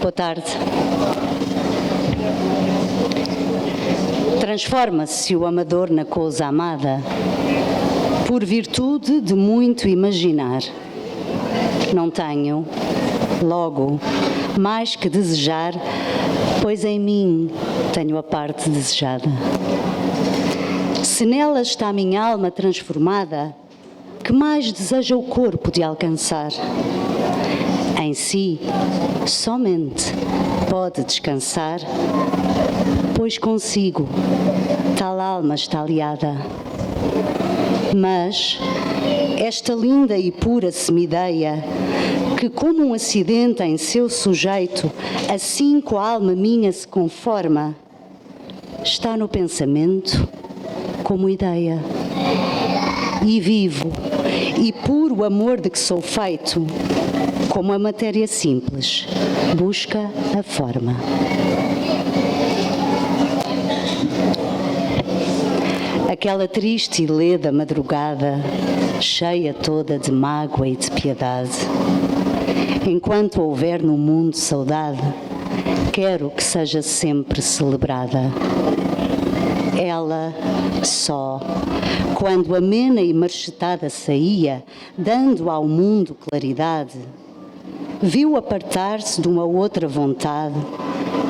Boa tarde. Transforma-se o amador na coisa amada, por virtude de muito imaginar. Não tenho, logo, mais que desejar, pois em mim tenho a parte desejada. Se nela está a minha alma transformada, que mais deseja o corpo de alcançar? Em si, somente pode descansar, pois consigo tal alma está aliada. Mas esta linda e pura semideia, que como um acidente em seu sujeito, assim com a alma minha se conforma, está no pensamento como ideia. E vivo, e puro amor de que sou feito, como a matéria simples busca a forma. Aquela triste e leda madrugada, cheia toda de mágoa e de piedade, enquanto houver no mundo saudade, quero que seja sempre celebrada. Ela só, quando amena e marchetada saía, dando ao mundo claridade, viu apartar-se de uma outra vontade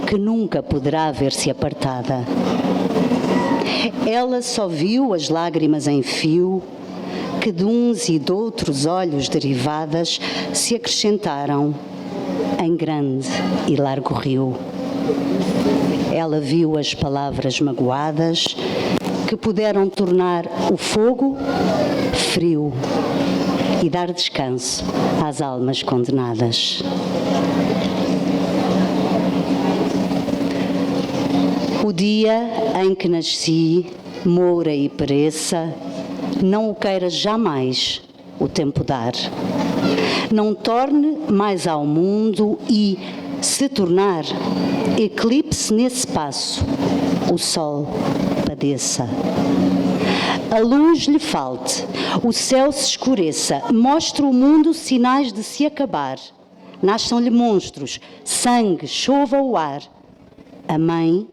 que nunca poderá ver-se apartada. Ela só viu as lágrimas em fio que de uns e de outros olhos derivadas se acrescentaram em grande e largo rio. Ela viu as palavras magoadas que puderam tornar o fogo frio e dar descanso às almas condenadas. O dia em que nasci, moura e pereça, não o queira jamais o tempo dar. Não torne mais ao mundo e, se tornar, eclipse nesse passo, o sol padeça. A luz lhe falte, o céu se escureça, mostre o mundo sinais de se acabar. Nasçam-lhe monstros, sangue, chova o ar. A mãe,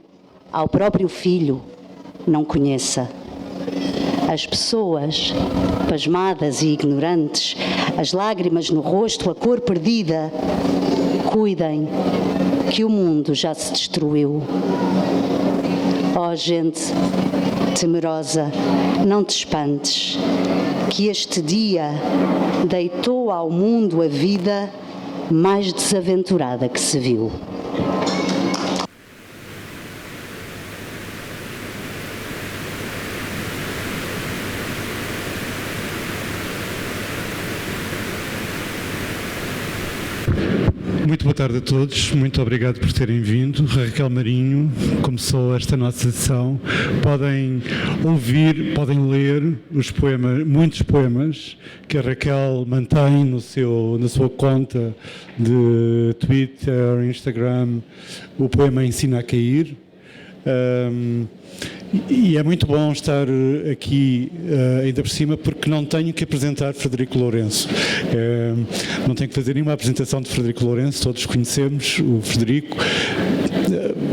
ao próprio filho, não conheça. As pessoas, pasmadas e ignorantes, as lágrimas no rosto, a cor perdida, cuidem que o mundo já se destruiu. Ó gente temerosa, não te espantes, que este dia deitou ao mundo a vida mais desaventurada que se viu. Muito boa tarde a todos, muito obrigado por terem vindo. Raquel Marinho começou esta nossa sessão. Podem ouvir, podem ler os poemas, muitos poemas que a Raquel mantém na sua conta de Twitter, Instagram, o poema Ensina a Cair. E é muito bom estar aqui ainda por cima, porque não tenho que apresentar Frederico Lourenço. Não tenho que fazer nenhuma apresentação de Frederico Lourenço, todos conhecemos o Frederico.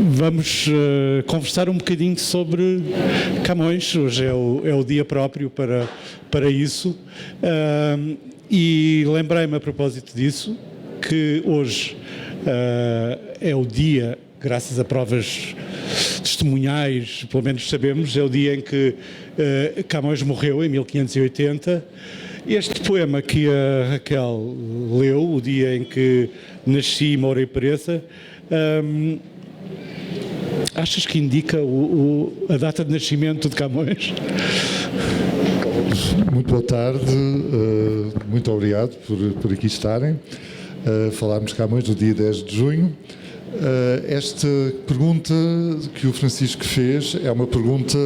Vamos conversar um bocadinho sobre Camões. Hoje é o dia próprio para isso. E lembrei-me a propósito disso que hoje é o dia, graças a provas testemunhais, pelo menos sabemos, é o dia em que Camões morreu, em 1580. Este poema que a Raquel leu, o dia em que nasci, moura e pereça, achas que indica a data de nascimento de Camões? Muito boa tarde, muito obrigado por aqui estarem. Falámos de Camões no dia 10 de junho. Esta pergunta que o Francisco fez é uma pergunta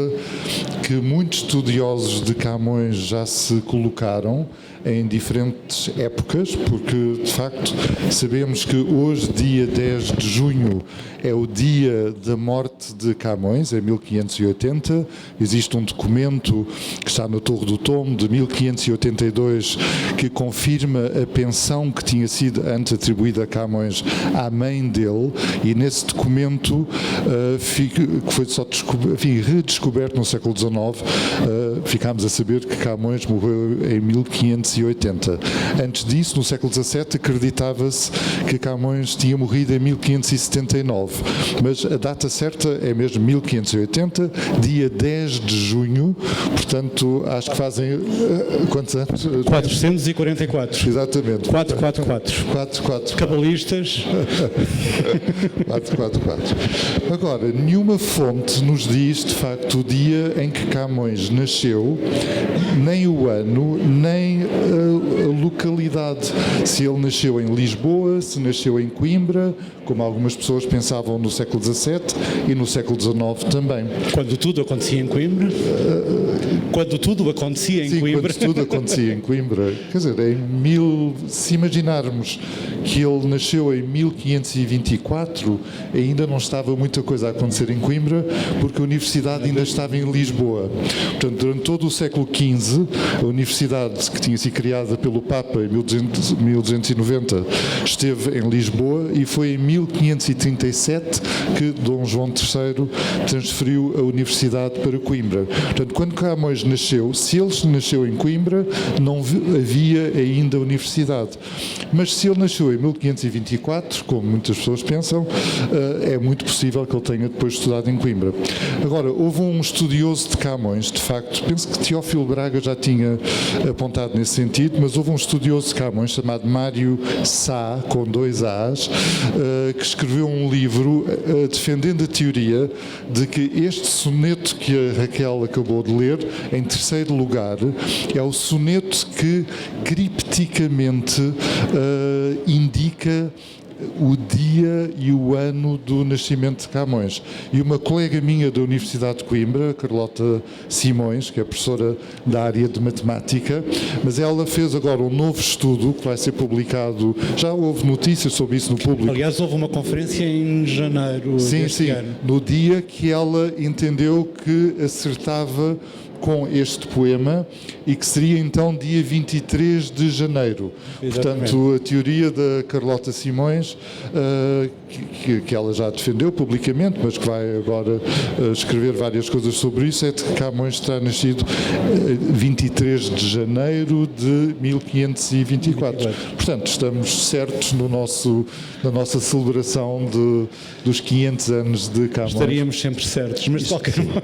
que muitos estudiosos de Camões já se colocaram em diferentes épocas, porque de facto sabemos que hoje, dia 10 de junho, é o dia da morte de Camões, em 1580. Existe um documento que está na Torre do Tombo, de 1582, que confirma a pensão que tinha sido antes atribuída a Camões à mãe dele, e nesse documento, que foi só redescoberto no século XIX, ficámos a saber que Camões morreu em 1580. Antes disso, no século XVII, acreditava-se que Camões tinha morrido em 1579, mas a data certa é mesmo 1580, dia 10 de junho, portanto, acho que fazem quantos anos? 444. Exatamente. 444. 444. Cabalistas. 444. Agora, nenhuma fonte nos diz, de facto, o dia em que Camões nasceu, nem o ano, nem a localidade. Se ele nasceu em Lisboa, se nasceu em Coimbra, como algumas pessoas pensavam no século XVII e no século XIX também. Quando tudo acontecia em Coimbra? Quando tudo acontecia em Sim, Coimbra? quando tudo acontecia em Coimbra. Quer dizer, se imaginarmos que ele nasceu em 1524, ainda não estava muita coisa a acontecer em Coimbra, porque a universidade ainda estava em Lisboa. Portanto, durante todo o século XV, a universidade, que tinha sido criada pelo Papa em 1290, esteve em Lisboa, e foi em 1537 que Dom João III transferiu a universidade para Coimbra. Portanto, quando Camões nasceu, se ele nasceu em Coimbra, não havia ainda universidade. Mas se ele nasceu em 1524, como muitas pessoas pensam, é muito possível que ele tenha depois estudado em Coimbra. Agora, houve um estudioso de Camões, de facto, penso que Teófilo Braga já tinha apontado nesse sentido, mas houve um estudioso de Camões chamado Mário Sá, com 2 As, que escreveu um livro defendendo a teoria de que este soneto que a Raquel acabou de ler, em terceiro lugar, é o soneto que cripticamente indica o dia e o ano do nascimento de Camões. E uma colega minha da Universidade de Coimbra, Carlota Simões, que é professora da área de matemática, mas ela fez agora um novo estudo que vai ser publicado, já houve notícias sobre isso no público. Aliás, houve uma conferência em janeiro deste ano. No dia que ela entendeu que acertava com este poema, e que seria então dia 23 de janeiro. Exatamente. Portanto, a teoria da Carlota Simões, que ela já defendeu publicamente, mas que vai agora escrever várias coisas sobre isso, é de que Camões terá nascido 23 de janeiro de 1524. Portanto, estamos certos na nossa celebração dos 500 anos de Camões. Estaríamos sempre certos, mas de qualquer modo.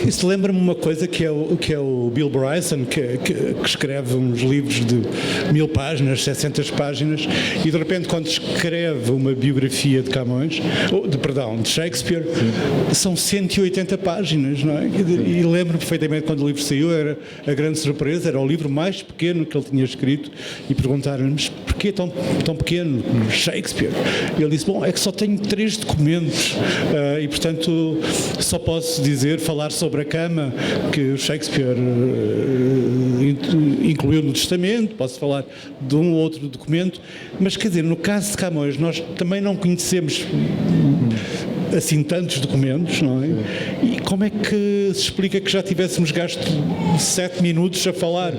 Isso lembra-me uma coisa que é o Bill Bryson, que escreve uns livros de 1000 páginas, 700 páginas, e de repente, quando escreve uma biografia de Camões, de Shakespeare, são 180 páginas, não é? E lembro-me perfeitamente quando o livro saiu, era a grande surpresa, era o livro mais pequeno que ele tinha escrito, e perguntaram-nos porquê tão pequeno, Shakespeare? E ele disse, é que só tenho 3 documentos, e portanto só posso falar sobre a cama que Shakespeare incluiu no testamento, posso falar de um ou outro documento, mas quer dizer, no caso de Camões, nós também não conhecemos assim tantos documentos, não é? E como é que se explica que já tivéssemos gasto 7 minutos a falar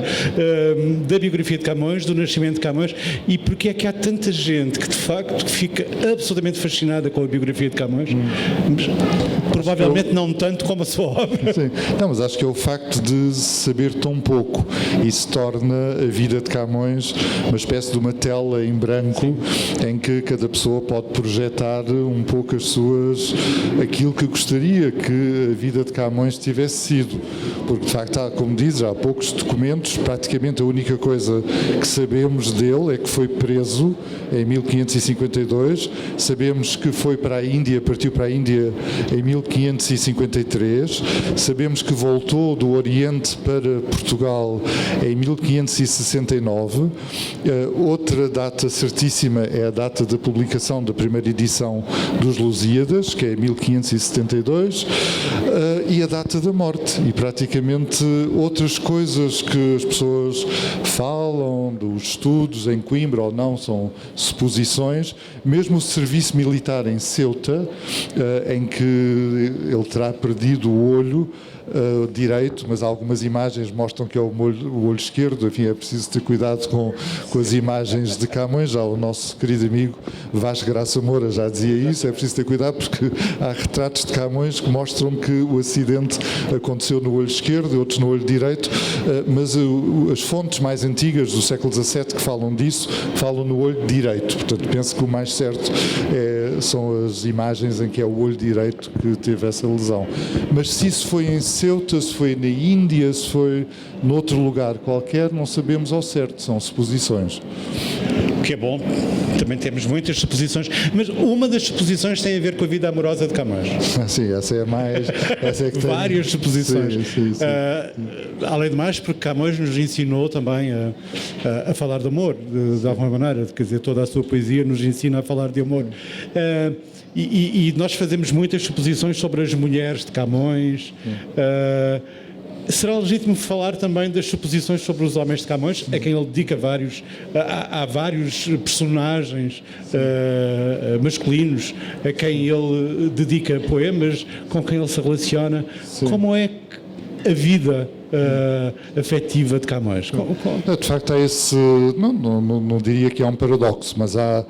da biografia de Camões, do nascimento de Camões, e porque é que há tanta gente que de facto fica absolutamente fascinada com a biografia de Camões, mas, provavelmente não tanto como a sua obra. Sim. Não, mas acho que é o facto de saber tão pouco, e se torna a vida de Camões uma espécie de uma tela em branco. Sim. Em que cada pessoa pode projetar um pouco as suas talvez aquilo que gostaria que a vida de Camões tivesse sido, porque de facto, como dizes, há poucos documentos, praticamente a única coisa que sabemos dele é que foi preso em 1552, sabemos que foi para a Índia, partiu para a Índia em 1553, sabemos que voltou do Oriente para Portugal em 1569, outra data certíssima é a data da publicação da primeira edição dos Lusíadas, que é 1572, e a data da morte, e praticamente outras coisas que as pessoas falam dos estudos em Coimbra ou não, são suposições. Mesmo o serviço militar em Ceuta, em que ele terá perdido o olho direito, mas algumas imagens mostram que é o olho esquerdo. Enfim, é preciso ter cuidado com as imagens de Camões. Já o nosso querido amigo Vasco Graça Moura já dizia isso, é preciso ter cuidado porque há retratos de Camões que mostram que o acidente aconteceu no olho esquerdo, outros no olho direito, mas as fontes mais antigas do século XVII que falam disso, falam no olho direito. Portanto, penso que o mais certo são as imagens em que é o olho direito que teve essa lesão. Mas se isso foi em Ceuta, se foi na Índia, se foi noutro lugar qualquer, não sabemos ao certo, são suposições. O que é bom, também temos muitas suposições, mas uma das suposições tem a ver com a vida amorosa de Camões. Sim, essa é a mais... Essa é que várias suposições. Sim. Além de mais, porque Camões nos ensinou também a falar de amor, de alguma maneira, quer dizer, toda a sua poesia nos ensina a falar de amor. E nós fazemos muitas suposições sobre as mulheres de Camões. Será legítimo falar também das suposições sobre os homens de Camões, a quem ele dedica há vários personagens masculinos a quem ele dedica poemas, com quem ele se relaciona. Sim. Como é a vida afetiva de Camões? De facto, há esse... Não diria que é um paradoxo, mas há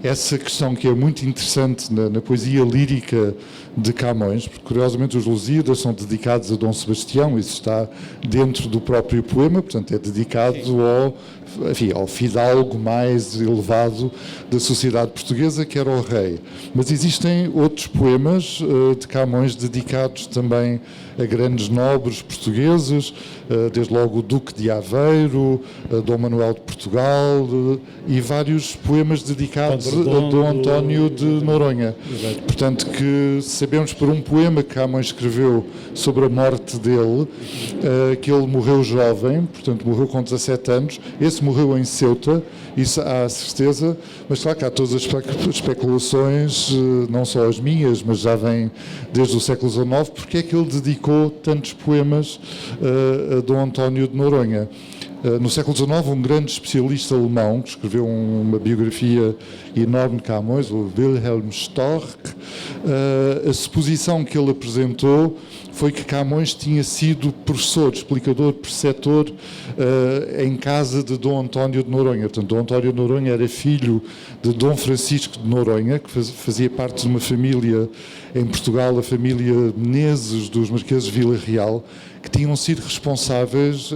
essa questão que é muito interessante na poesia lírica de Camões, porque curiosamente os Lusíadas são dedicados a Dom Sebastião, isso está dentro do próprio poema, portanto é dedicado ao fidalgo mais elevado da sociedade portuguesa, que era o rei. Mas existem outros poemas de Camões dedicados também a grandes nobres portugueses, desde logo o Duque de Aveiro, Dom Manuel de Portugal, e vários poemas dedicados a Dom António de Noronha. Exato. Portanto, que sabemos por um poema que Camões escreveu sobre a morte dele, que ele morreu jovem, portanto morreu com 17 anos, esse morreu em Ceuta, isso há certeza, mas claro que há todas as especulações, não só as minhas, mas já vêm desde o século XIX, porque é que ele dedicou tantos poemas a Dom António de Noronha. No século XIX, um grande especialista alemão, que escreveu uma biografia enorme de Camões, o Wilhelm Storch, a suposição que ele apresentou foi que Camões tinha sido professor, explicador, preceptor em casa de Dom António de Noronha. Portanto, Dom António de Noronha era filho de Dom Francisco de Noronha, que fazia parte de uma família em Portugal, a família Menezes dos Marqueses de Vila Real, que tinham sido responsáveis,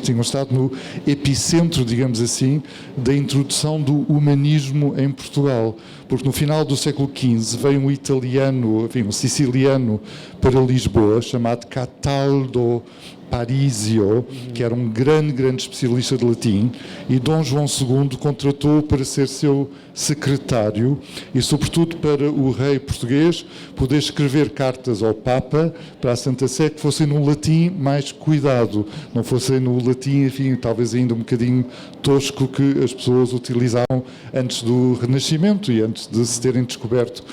tinham estado no epicentro, digamos assim, da introdução do humanismo em Portugal. Porque no final do século XV veio um italiano, um siciliano para Lisboa, chamado Cataldo Parisio, que era um grande especialista de latim, e Dom João II contratou-o para ser seu secretário e, sobretudo, para o rei português poder escrever cartas ao Papa, para a Santa Sé, que fossem num latim mais cuidado, não fossem no latim, enfim, talvez ainda um bocadinho tosco que as pessoas utilizavam antes do Renascimento e antes de se terem descoberto,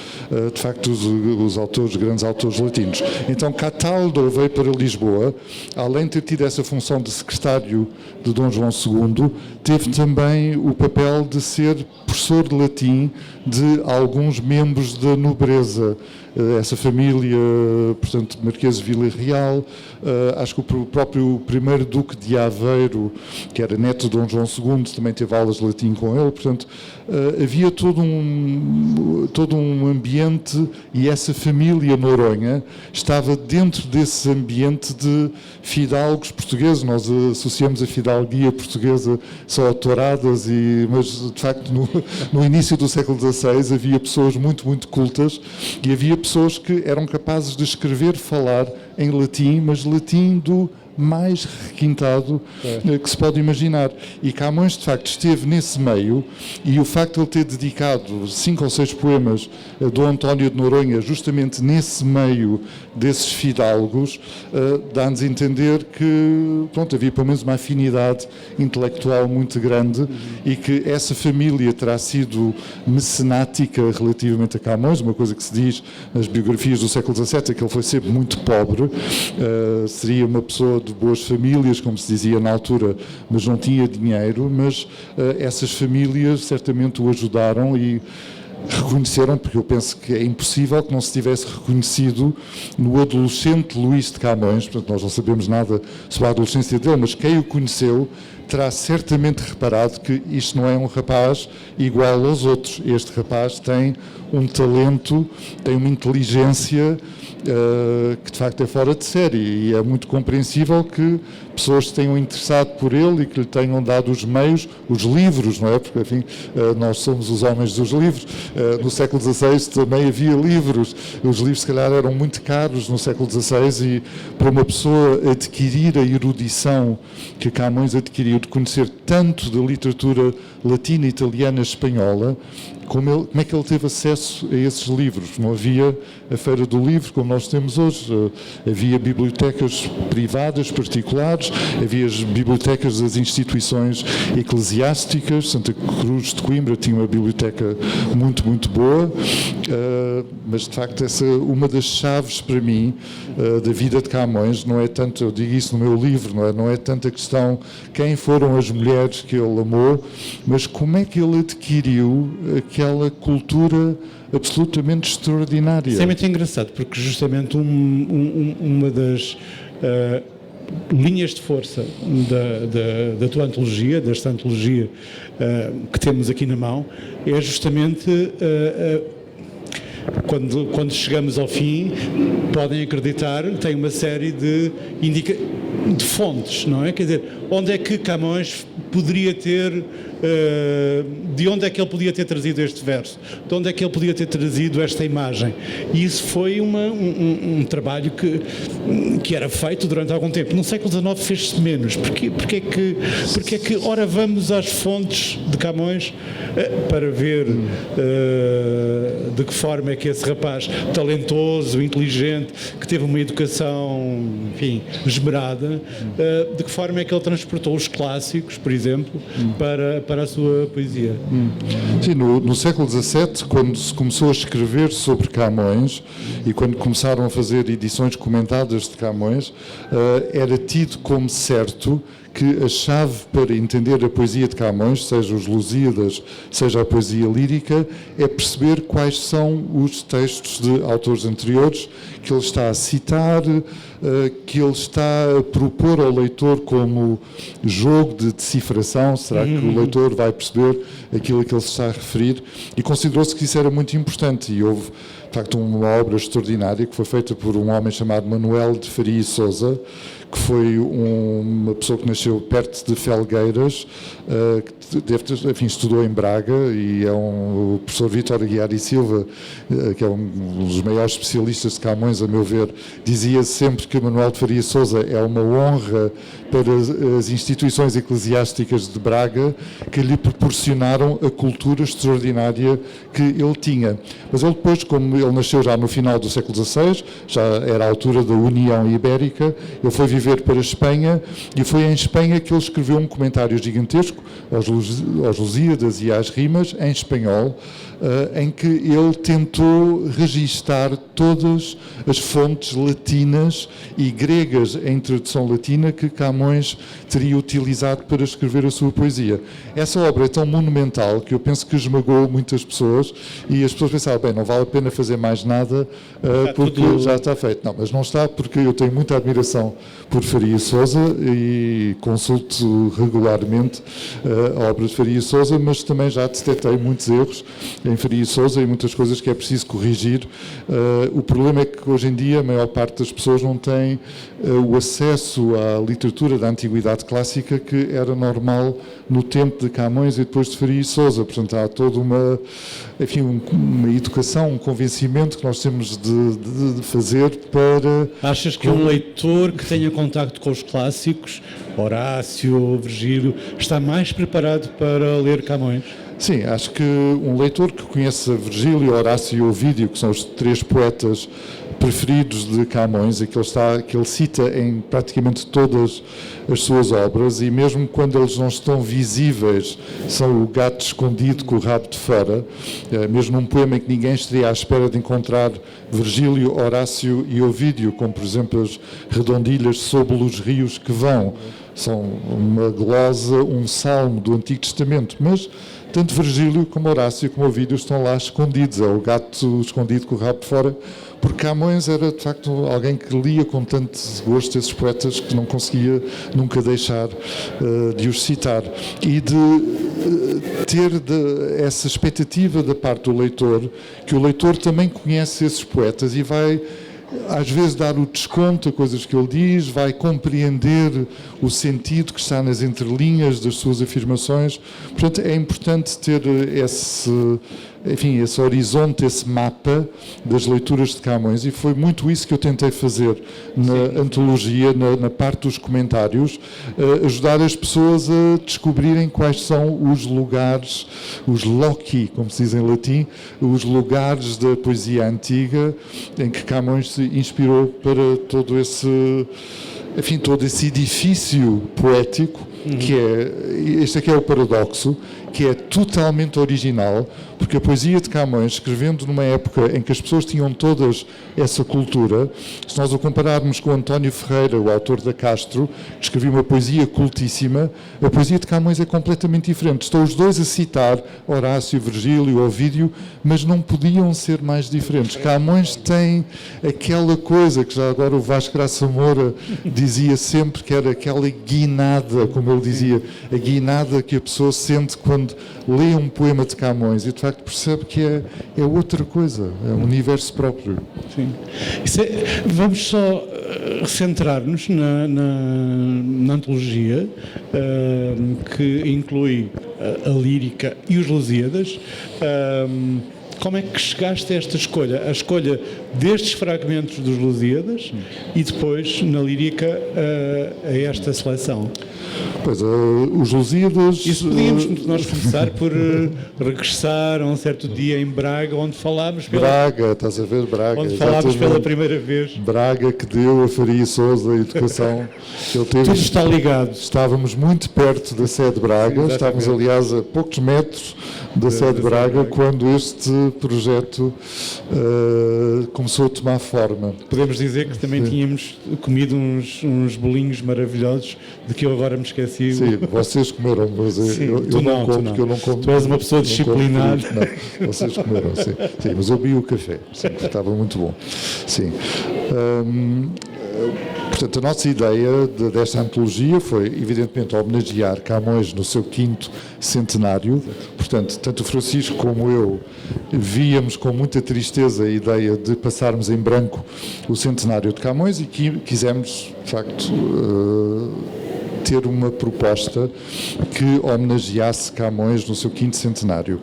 de facto, os grandes autores latinos. Então, Cataldo veio para Lisboa, além de ter tido essa função de secretário de Dom João II, teve também o papel de ser professor de latim de alguns membros da nobreza. Essa família, portanto, Marquês de Vila Real, acho que o próprio primeiro Duque de Aveiro, que era neto de Dom João II, também teve aulas de latim com ele, portanto, havia todo um ambiente, e essa família Noronha estava dentro desse ambiente de fidalgos portugueses. Nós associamos a fidalguia portuguesa só a touradas, mas de facto no início do século XVI havia pessoas muito cultas, e havia pessoas que eram capazes de escrever, falar em latim, mas latim do mais requintado que se pode imaginar. E Camões, de facto, esteve nesse meio, e o facto de ele ter dedicado 5 ou 6 poemas a Dom António de Noronha, justamente nesse meio desses fidalgos, dá-nos a entender que, pronto, havia pelo menos uma afinidade intelectual muito grande e que essa família terá sido mecenática relativamente a Camões, uma coisa que se diz nas biografias do século XVII, é que ele foi sempre muito pobre, seria uma pessoa de boas famílias, como se dizia na altura, mas não tinha dinheiro, mas essas famílias certamente o ajudaram e reconheceram, porque eu penso que é impossível que não se tivesse reconhecido no adolescente Luís de Camões. Portanto, nós não sabemos nada sobre a adolescência dele, mas quem o conheceu terá certamente reparado que isto não é um rapaz igual aos outros. Este rapaz tem um talento, tem uma inteligência que de facto é fora de série, e é muito compreensível que pessoas se tenham interessado por ele e que lhe tenham dado os meios, os livros, não é? Porque, enfim, nós somos os homens dos livros. No século XVI também havia livros. Os livros, se calhar, eram muito caros no século XVI, e para uma pessoa adquirir a erudição que Camões adquiriu, de conhecer tanto da literatura latina, italiana, espanhola, como é que ele teve acesso a esses livros? Não havia a Feira do Livro como nós temos hoje. Havia bibliotecas privadas, particulares, havia as bibliotecas das instituições eclesiásticas. Santa Cruz de Coimbra tinha uma biblioteca muito, muito boa, mas de facto essa uma das chaves para mim da vida de Camões não é tanto, eu digo isso no meu livro, não é tanto a questão quem foram as mulheres que ele amou, mas como é que ele adquiriu aquela cultura absolutamente extraordinária. Isso é muito engraçado, porque justamente uma das linhas de força da tua antologia, desta antologia que temos aqui na mão, é justamente quando chegamos ao fim, podem acreditar, tem uma série de fontes, não é? Quer dizer, onde é que Camões poderia ter, de onde é que ele podia ter trazido este verso, de onde é que ele podia ter trazido esta imagem, e isso foi um trabalho que era feito durante algum tempo. No século XIX fez-se menos. Porque é que ora vamos às fontes de Camões para ver de que forma é que esse rapaz talentoso, inteligente, que teve uma educação, enfim, esmerada, de que forma é que ele transportou os clássicos, por exemplo, para a sua poesia. Sim, no século XVII, quando se começou a escrever sobre Camões e quando começaram a fazer edições comentadas de Camões, era tido como certo que a chave para entender a poesia de Camões, seja os Lusíadas, seja a poesia lírica, é perceber quais são os textos de autores anteriores que ele está a citar, que ele está a propor ao leitor como jogo de decifração. Será que o leitor vai perceber aquilo a que ele se está a referir? E considerou-se que isso era muito importante, e houve, de facto, uma obra extraordinária que foi feita por um homem chamado Manuel de Faria e Sousa, que foi uma pessoa que nasceu perto de Felgueiras, que enfim, estudou em Braga, e é o professor Vítor Aguiar e Silva, que é um dos maiores especialistas de Camões, a meu ver, dizia sempre que Manuel de Faria Sousa é uma honra para as instituições eclesiásticas de Braga, que lhe proporcionaram a cultura extraordinária que ele tinha. Mas ele depois, como ele nasceu já no final do século XVI, já era a altura da União Ibérica, ele foi viver para a Espanha, e foi em Espanha que ele escreveu um comentário gigantesco aos Lusíadas e às rimas, em espanhol, em que ele tentou registar todas as fontes latinas e gregas em tradução latina que Camões teria utilizado para escrever a sua poesia. Essa obra é tão monumental que eu penso que esmagou muitas pessoas, e as pessoas pensavam, bem, não vale a pena fazer mais nada porque já está feito. Não, mas não está, porque eu tenho muita admiração por Faria Sousa e consulto regularmente a obra de Faria Sousa, mas também já detectei muitos erros em Faria Sousa e muitas coisas que é preciso corrigir. O problema é que hoje em dia a maior parte das pessoas não tem o acesso à literatura da antiguidade clássica que era normal no tempo de Camões e depois de Faria Sousa. Portanto, há toda uma educação, um convencimento conhecimento que nós temos de fazer para... Achas que um leitor que tenha contacto com os clássicos, Horácio, Virgílio, está mais preparado para ler Camões? Sim, acho que um leitor que conheça Virgílio, Horácio e Ovídio, que são os 3 poetas preferidos de Camões, e que ele cita em praticamente todas as suas obras, e mesmo quando eles não estão visíveis, são o gato escondido com o rabo de fora, mesmo num poema em que ninguém estaria à espera de encontrar Virgílio, Horácio e Ovídio, como por exemplo as redondilhas sob os rios que vão, são uma glosa, um salmo do Antigo Testamento, mas tanto Virgílio como Horácio como Ovídio estão lá escondidos, é o gato escondido com o rabo de fora, porque Camões era de facto alguém que lia com tanto gosto esses poetas que não conseguia nunca deixar de os citar, e de ter essa expectativa da parte do leitor, que o leitor também conhece esses poetas e vai às vezes dar o desconto a coisas que ele diz, vai compreender o sentido que está nas entrelinhas das suas afirmações. Portanto, é importante ter esse horizonte, esse mapa das leituras de Camões, e foi muito isso que eu tentei fazer na antologia, na parte dos comentários, ajudar as pessoas a descobrirem quais são os lugares, os loci, como se diz em latim, os lugares da poesia antiga em que Camões se inspirou para todo esse edifício poético, que este aqui é o paradoxo, que é totalmente original, porque a poesia de Camões, escrevendo numa época em que as pessoas tinham todas essa cultura, se nós o compararmos com António Ferreira, o autor da Castro, que escrevia uma poesia cultíssima, a poesia de Camões é completamente diferente. Estão os dois a citar Horácio, Virgílio, Ovídio, mas não podiam ser mais diferentes. Camões tem aquela coisa que já agora o Vasco Graça Moura dizia sempre, que era aquela guinada, como ele dizia, a guinada que a pessoa sente quando lê um poema de Camões e de facto percebe que é outra coisa, é um universo próprio. Sim. Vamos só centrar-nos na antologia, que inclui a lírica e os Lusíadas. Como é que chegaste a esta escolha? A escolha destes fragmentos dos Lusíadas e depois, na lírica, a esta seleção? Pois, os Lusíadas... Isso podíamos nós começar por regressar a um certo dia em Braga, onde falámos... Braga, estás a ver? Braga. Onde falámos pela primeira vez. Braga, que deu a Faria Sousa a educação. Ele teve, tudo está ligado. Estávamos muito perto da sede de Braga, sim, estávamos aliás a poucos metros da sede de Braga, quando este projeto começou a tomar forma. Podemos dizer que também tínhamos comido uns bolinhos maravilhosos, de que eu agora me esqueci. Sim, vocês comeram, mas eu não como, porque eu não como. Tu és uma pessoa disciplinada. Não, vocês comeram, sim. Sim, mas eu vi o café, sim, estava muito bom. Sim. Portanto, a nossa ideia desta antologia foi, evidentemente, homenagear Camões no seu 5º centenário. Portanto, tanto o Francisco como eu víamos com muita tristeza a ideia de passarmos em branco o centenário de Camões e quisemos, de facto, ter uma proposta que homenageasse Camões no seu 5º centenário.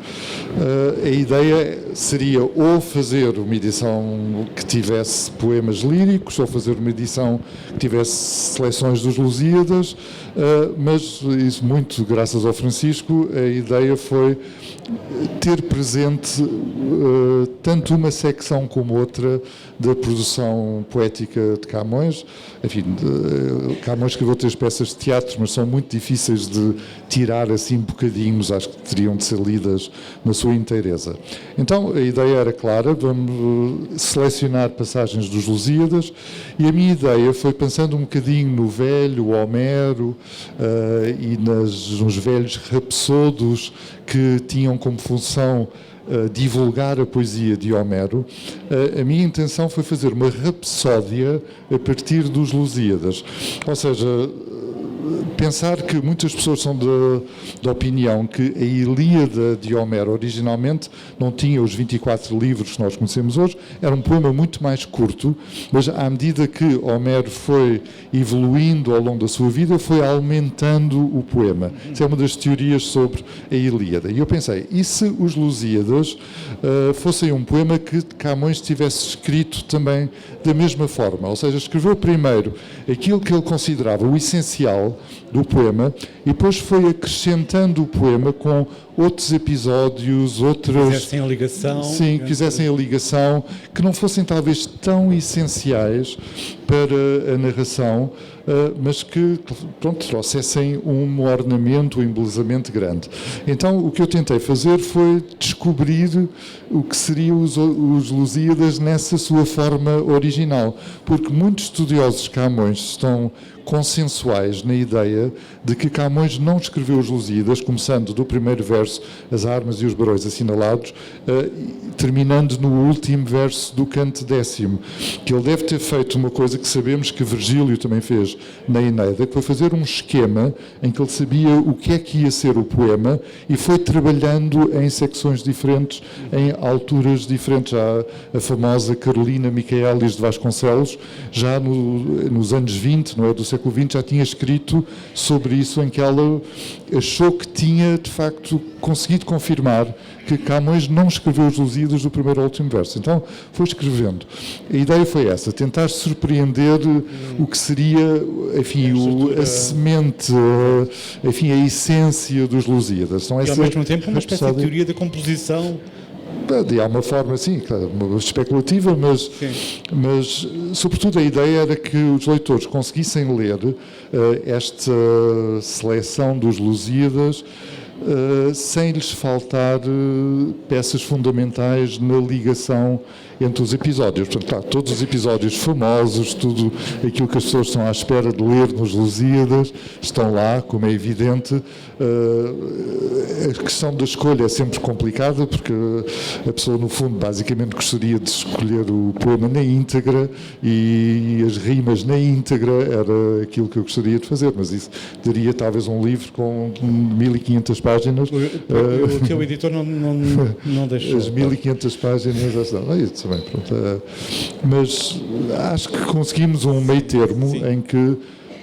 A ideia seria ou fazer uma edição que tivesse poemas líricos, ou fazer uma edição que tivesse seleções dos Lusíadas, mas isso muito graças ao Francisco, a ideia foi ter presente tanto uma secção como outra da produção poética de Camões. Enfim, Camões escreveu 3 peças de teatro, mas são muito difíceis de tirar assim bocadinhos, acho que teriam de ser lidas na sua inteireza. Então, a ideia era clara, vamos selecionar passagens dos Lusíadas, e a minha ideia foi, pensando um bocadinho no velho Homero e nos velhos rapsodos que tinham como função divulgar a poesia de Homero, a minha intenção foi fazer uma rapsódia a partir dos Lusíadas. Ou seja, pensar que muitas pessoas são da opinião que a Ilíada de Homero originalmente não tinha os 24 livros que nós conhecemos hoje, era um poema muito mais curto, mas à medida que Homero foi evoluindo ao longo da sua vida, foi aumentando o poema. Isso é uma das teorias sobre a Ilíada. E eu pensei, e se os Lusíadas fossem um poema que Camões tivesse escrito também da mesma forma, ou seja, escreveu primeiro aquilo que ele considerava o essencial do poema e depois foi acrescentando o poema com outros episódios, outras... Fizessem a ligação. Sim, fizessem a ligação, que não fossem talvez tão essenciais para a narração, mas que, pronto, trouxessem um ornamento, um embelezamento grande. Então, o que eu tentei fazer foi descobrir o que seriam os Lusíadas nessa sua forma original, porque muitos estudiosos de Camões estão consensuais na ideia de que Camões não escreveu os Lusíadas, começando do primeiro verso, as armas e os barões assinalados, terminando no último verso do canto 10º, que ele deve ter feito uma coisa que sabemos que Virgílio também fez na Eneida, que foi fazer um esquema em que ele sabia o que é que ia ser o poema e foi trabalhando em secções diferentes, em alturas diferentes. Já a famosa Carolina Michaelis de Vasconcelos, já nos anos 20, não é, do século XX, já tinha escrito sobre isso, em que ela achou que tinha, de facto, conseguido confirmar que Camões não escreveu os Lusíadas do primeiro ao último verso. Então, foi escrevendo. A ideia foi essa, tentar surpreender o que seria, enfim, a semente, enfim, a essência dos Lusíadas. Então, e, ao mesmo tempo, uma espécie de teoria da composição. De alguma forma, sim, especulativa, mas sobretudo a ideia era que os leitores conseguissem ler esta seleção dos Lusíadas sem lhes faltar peças fundamentais na ligação entre os episódios. Portanto, claro, todos os episódios famosos, tudo aquilo que as pessoas estão à espera de ler nos Lusíadas, estão lá, como é evidente. A questão da escolha é sempre complicada, porque a pessoa, no fundo, basicamente gostaria de escolher o poema na íntegra e as rimas na íntegra era aquilo que eu gostaria de fazer, mas isso daria talvez um livro com 1500 páginas. O teu editor não deixou. As 1500 páginas já estão. Isso também, pronto. Mas acho que conseguimos um meio termo em que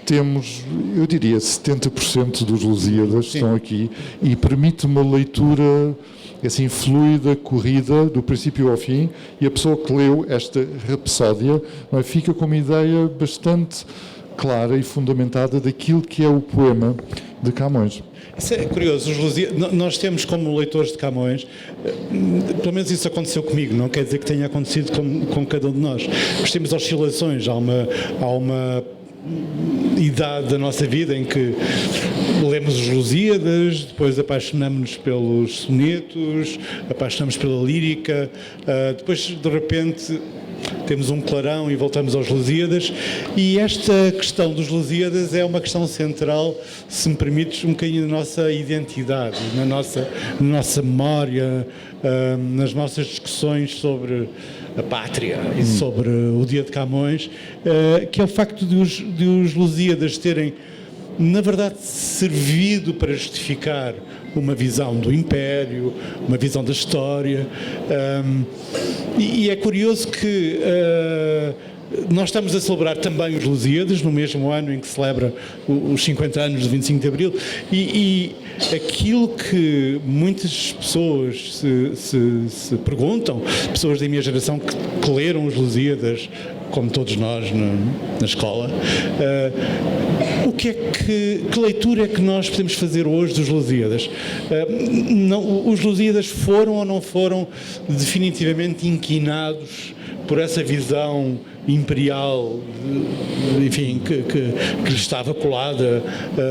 temos, eu diria, 70% dos Lusíadas estão aqui e permite uma leitura assim fluida, corrida, do princípio ao fim, e a pessoa que leu esta rapsódia fica com uma ideia bastante clara e fundamentada daquilo que é o poema de Camões. Isso é curioso, nós temos como leitores de Camões, pelo menos isso aconteceu comigo, não quer dizer que tenha acontecido com cada um de nós, mas temos oscilações, há uma idade da nossa vida em que lemos os Lusíadas, depois apaixonamos-nos pelos sonetos, apaixonamos pela lírica, depois de repente temos um clarão e voltamos aos Lusíadas, e esta questão dos Lusíadas é uma questão central, se me permites, um bocadinho da nossa identidade, na nossa memória, nas nossas discussões sobre a pátria e sobre o dia de Camões, que é o facto de os Lusíadas terem, na verdade, servido para justificar uma visão do Império, uma visão da história, e é curioso que nós estamos a celebrar também os Lusíadas, no mesmo ano em que celebra os 50 anos do 25 de Abril, e aquilo que muitas pessoas se perguntam, pessoas da minha geração que leram os Lusíadas, como todos nós na escola, que leitura é que nós podemos fazer hoje dos Lusíadas? Os Lusíadas foram ou não foram definitivamente inquinados por essa visão imperial, enfim, que lhe estava colada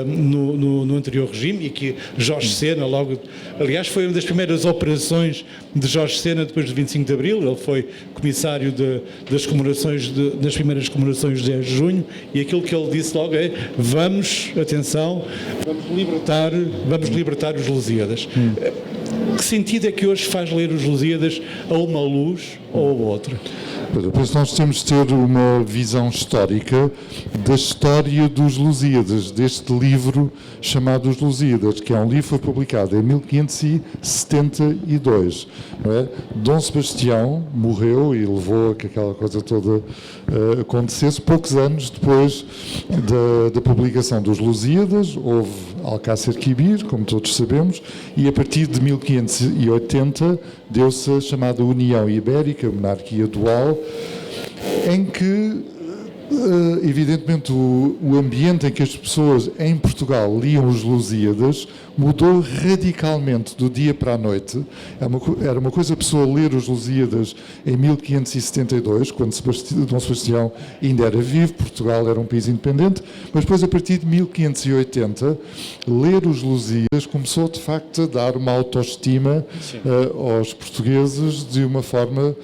no anterior regime, e que Jorge Sena aliás, foi uma das primeiras operações de Jorge Sena depois do 25 de Abril. Ele foi comissário das primeiras comemorações de 10 de junho, e aquilo que ele disse logo é: vamos libertar os Lusíadas. Que sentido é que hoje faz ler os Lusíadas a uma luz ou a outra? Eu penso que nós temos de ter uma visão histórica da história dos Lusíadas, deste livro chamado Os Lusíadas, que é um livro que foi publicado em 1572. Não é? Dom Sebastião morreu e levou a que aquela coisa toda acontecesse. Poucos anos depois da publicação dos Lusíadas, houve Alcácer Quibir, como todos sabemos, e a partir de 1580 deu-se a chamada União Ibérica, monarquia dual, em que, evidentemente, o ambiente em que as pessoas em Portugal liam os Lusíadas mudou radicalmente do dia para a noite. Era uma coisa a pessoa ler os Lusíadas em 1572, quando Dom Sebastião ainda era vivo, Portugal era um país independente, mas depois, a partir de 1580, ler os Lusíadas começou, de facto, a dar uma autoestima aos portugueses de uma forma,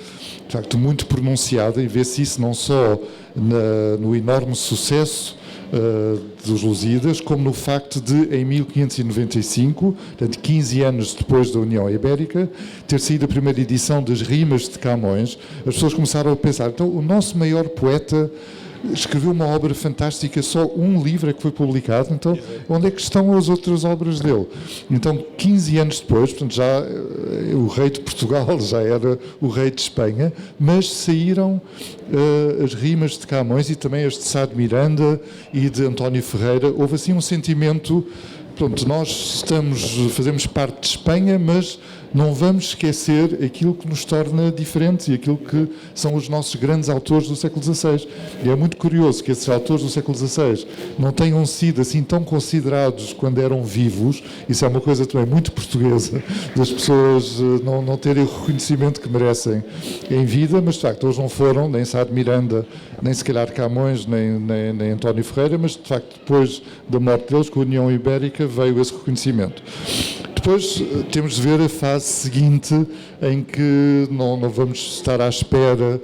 de facto, muito pronunciada, e vê-se isso não só no enorme sucesso dos Lusíadas, como no facto de, em 1595, portanto 15 anos depois da União Ibérica, ter saído a primeira edição das Rimas de Camões. As pessoas começaram a pensar, então o nosso maior poeta escreveu uma obra fantástica, só um livro é que foi publicado, então onde é que estão as outras obras dele? Então, 15 anos depois, portanto, já o rei de Portugal já era o rei de Espanha, mas saíram as Rimas de Camões e também as de Sá de Miranda e de António Ferreira. Houve assim um sentimento, pronto, nós fazemos parte de Espanha, mas não vamos esquecer aquilo que nos torna diferentes e aquilo que são os nossos grandes autores do século XVI. E é muito curioso que esses autores do século XVI não tenham sido assim tão considerados quando eram vivos. Isso é uma coisa também muito portuguesa, das pessoas não terem o reconhecimento que merecem em vida, mas de facto eles não foram, nem Sá de Miranda, nem se calhar Camões, nem António Ferreira, mas de facto depois da morte deles, com a União Ibérica, veio esse reconhecimento. Depois temos de ver a fase seguinte, em que não vamos estar à espera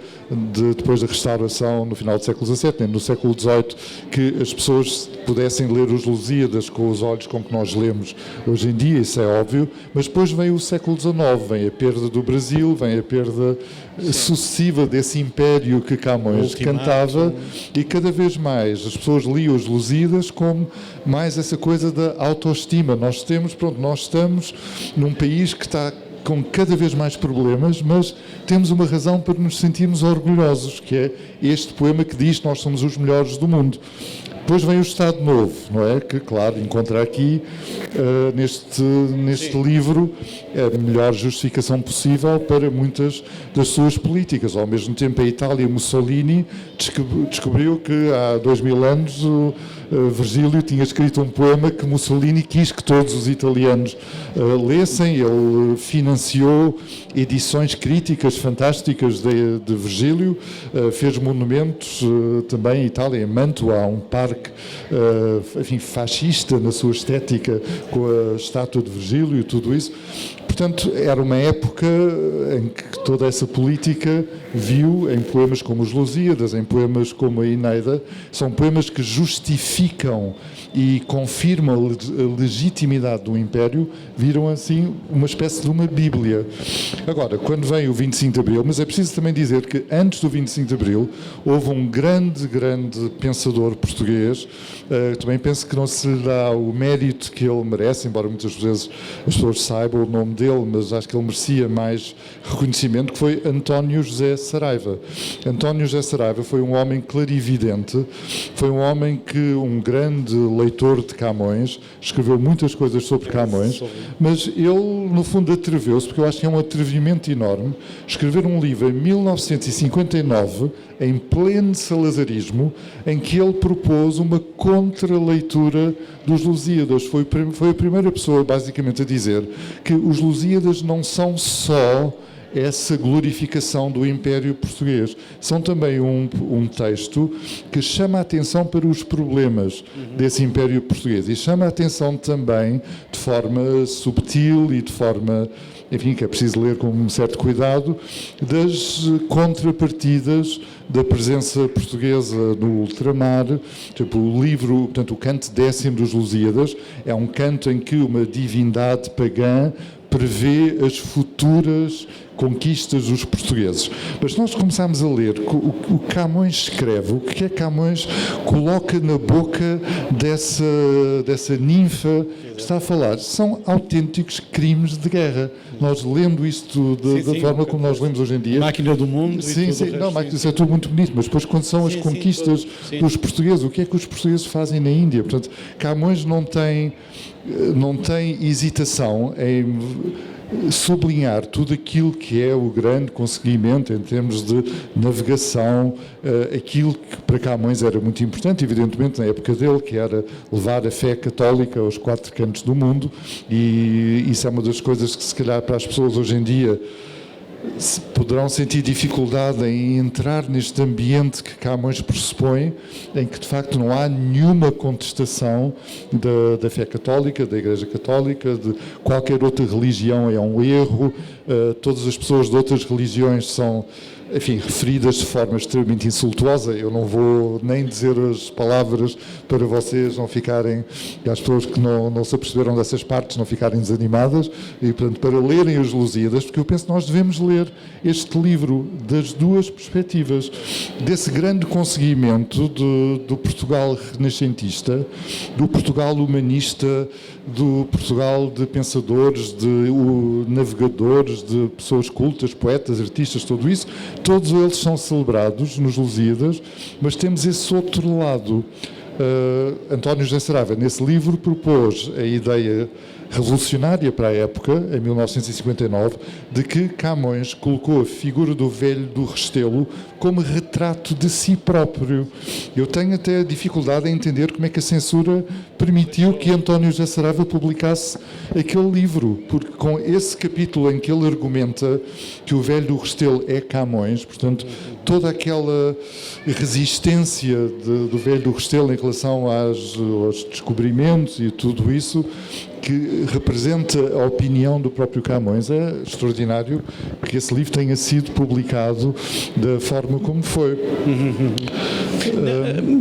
depois da restauração no final do século XVII, nem no século XVIII, que as pessoas pudessem ler os Lusíadas com os olhos com que nós lemos hoje em dia, isso é óbvio, mas depois vem o século XIX, vem a perda do Brasil, vem a perda sucessiva desse império que Camões cantava, e cada vez mais as pessoas liam os Lusíadas como mais essa coisa da autoestima. Nós estamos num país que está com cada vez mais problemas, mas temos uma razão para nos sentirmos orgulhosos, que é este poema que diz que nós somos os melhores do mundo. Depois vem o Estado Novo, não é? Que, claro, encontra aqui, neste livro, a melhor justificação possível para muitas das suas políticas. Ao mesmo tempo, a Itália, Mussolini, descobriu que há 2000 anos Virgílio tinha escrito um poema que Mussolini quis que todos os italianos lessem. Ele financiou edições críticas fantásticas de Virgílio, fez monumentos também em Itália, em Mantua, há um parque fascista na sua estética, com a estátua de Virgílio e tudo isso. Portanto, era uma época em que toda essa política viu em poemas como os Lusíadas, em poemas como a Eneida, são poemas que justificam e confirmam a legitimidade do Império, viram assim uma espécie de uma Bíblia. Agora, quando vem o 25 de Abril, mas é preciso também dizer que antes do 25 de Abril houve um grande pensador português, também penso que não se lhe dá o mérito que ele merece, embora muitas vezes as pessoas saibam o nome dele, mas acho que ele merecia mais reconhecimento, que foi António José Saraiva. António José Saraiva foi um homem clarividente, foi um homem que, um grande leitor de Camões, escreveu muitas coisas sobre Camões, mas ele, no fundo, atreveu-se, porque eu acho que é um atrevimento enorme, escrever um livro em 1959, em pleno salazarismo, em que ele propôs uma contra-leitura dos Lusíadas. Foi a primeira pessoa, basicamente, a dizer que os Lusíadas não são só essa glorificação do Império Português. São também um texto que chama a atenção para os problemas desse Império Português e chama a atenção também de forma subtil e de forma, enfim, que é preciso ler com um certo cuidado, das contrapartidas da presença portuguesa no ultramar. Tipo, o livro, portanto, o canto 10º dos Lusíadas é um canto em que uma divindade pagã prevê as futuras conquistas dos portugueses. Mas nós começámos a ler o que Camões escreve, o que é que Camões coloca na boca dessa ninfa que está a falar. São autênticos crimes de guerra. Nós lendo isto da forma como nós lemos hoje em dia... Máquina do Mundo sim, e tudo sim, o não, resto, isso é tudo muito bonito, mas depois quando são as conquistas dos portugueses, o que é que os portugueses fazem na Índia? Portanto, Camões não tem hesitação em sublinhar tudo aquilo que é o grande conseguimento em termos de navegação, aquilo que para Camões era muito importante, evidentemente na época dele, que era levar a fé católica aos 4 cantos do mundo, e isso é uma das coisas que se calhar para as pessoas hoje em dia poderão sentir dificuldade em entrar neste ambiente que Camões pressupõe, em que de facto não há nenhuma contestação da fé católica, da Igreja Católica, de qualquer outra religião é um erro, todas as pessoas de outras religiões são, enfim, referidas de forma extremamente insultuosa. Eu não vou nem dizer as palavras para vocês não ficarem, e as pessoas que não se aperceberam dessas partes não ficarem desanimadas, e portanto para lerem os Lusíadas, porque eu penso que nós devemos ler este livro das duas perspectivas, desse grande conseguimento do Portugal renascentista, do Portugal humanista, do Portugal de pensadores, de navegadores, de pessoas cultas, poetas, artistas, tudo isso. Todos eles são celebrados nos Lusíadas, mas temos esse outro lado. António José Saraiva, nesse livro, propôs a ideia revolucionária para a época, em 1959, de que Camões colocou a figura do velho do Restelo como retrato de si próprio. Eu tenho até dificuldade em entender como é que a censura permitiu que António José Saraiva publicasse aquele livro, porque com esse capítulo em que ele argumenta que o velho do Restelo é Camões, portanto, toda aquela resistência do velho do Restelo em relação aos descobrimentos e tudo isso, que representa a opinião do próprio Camões. É extraordinário que esse livro tenha sido publicado da forma como foi.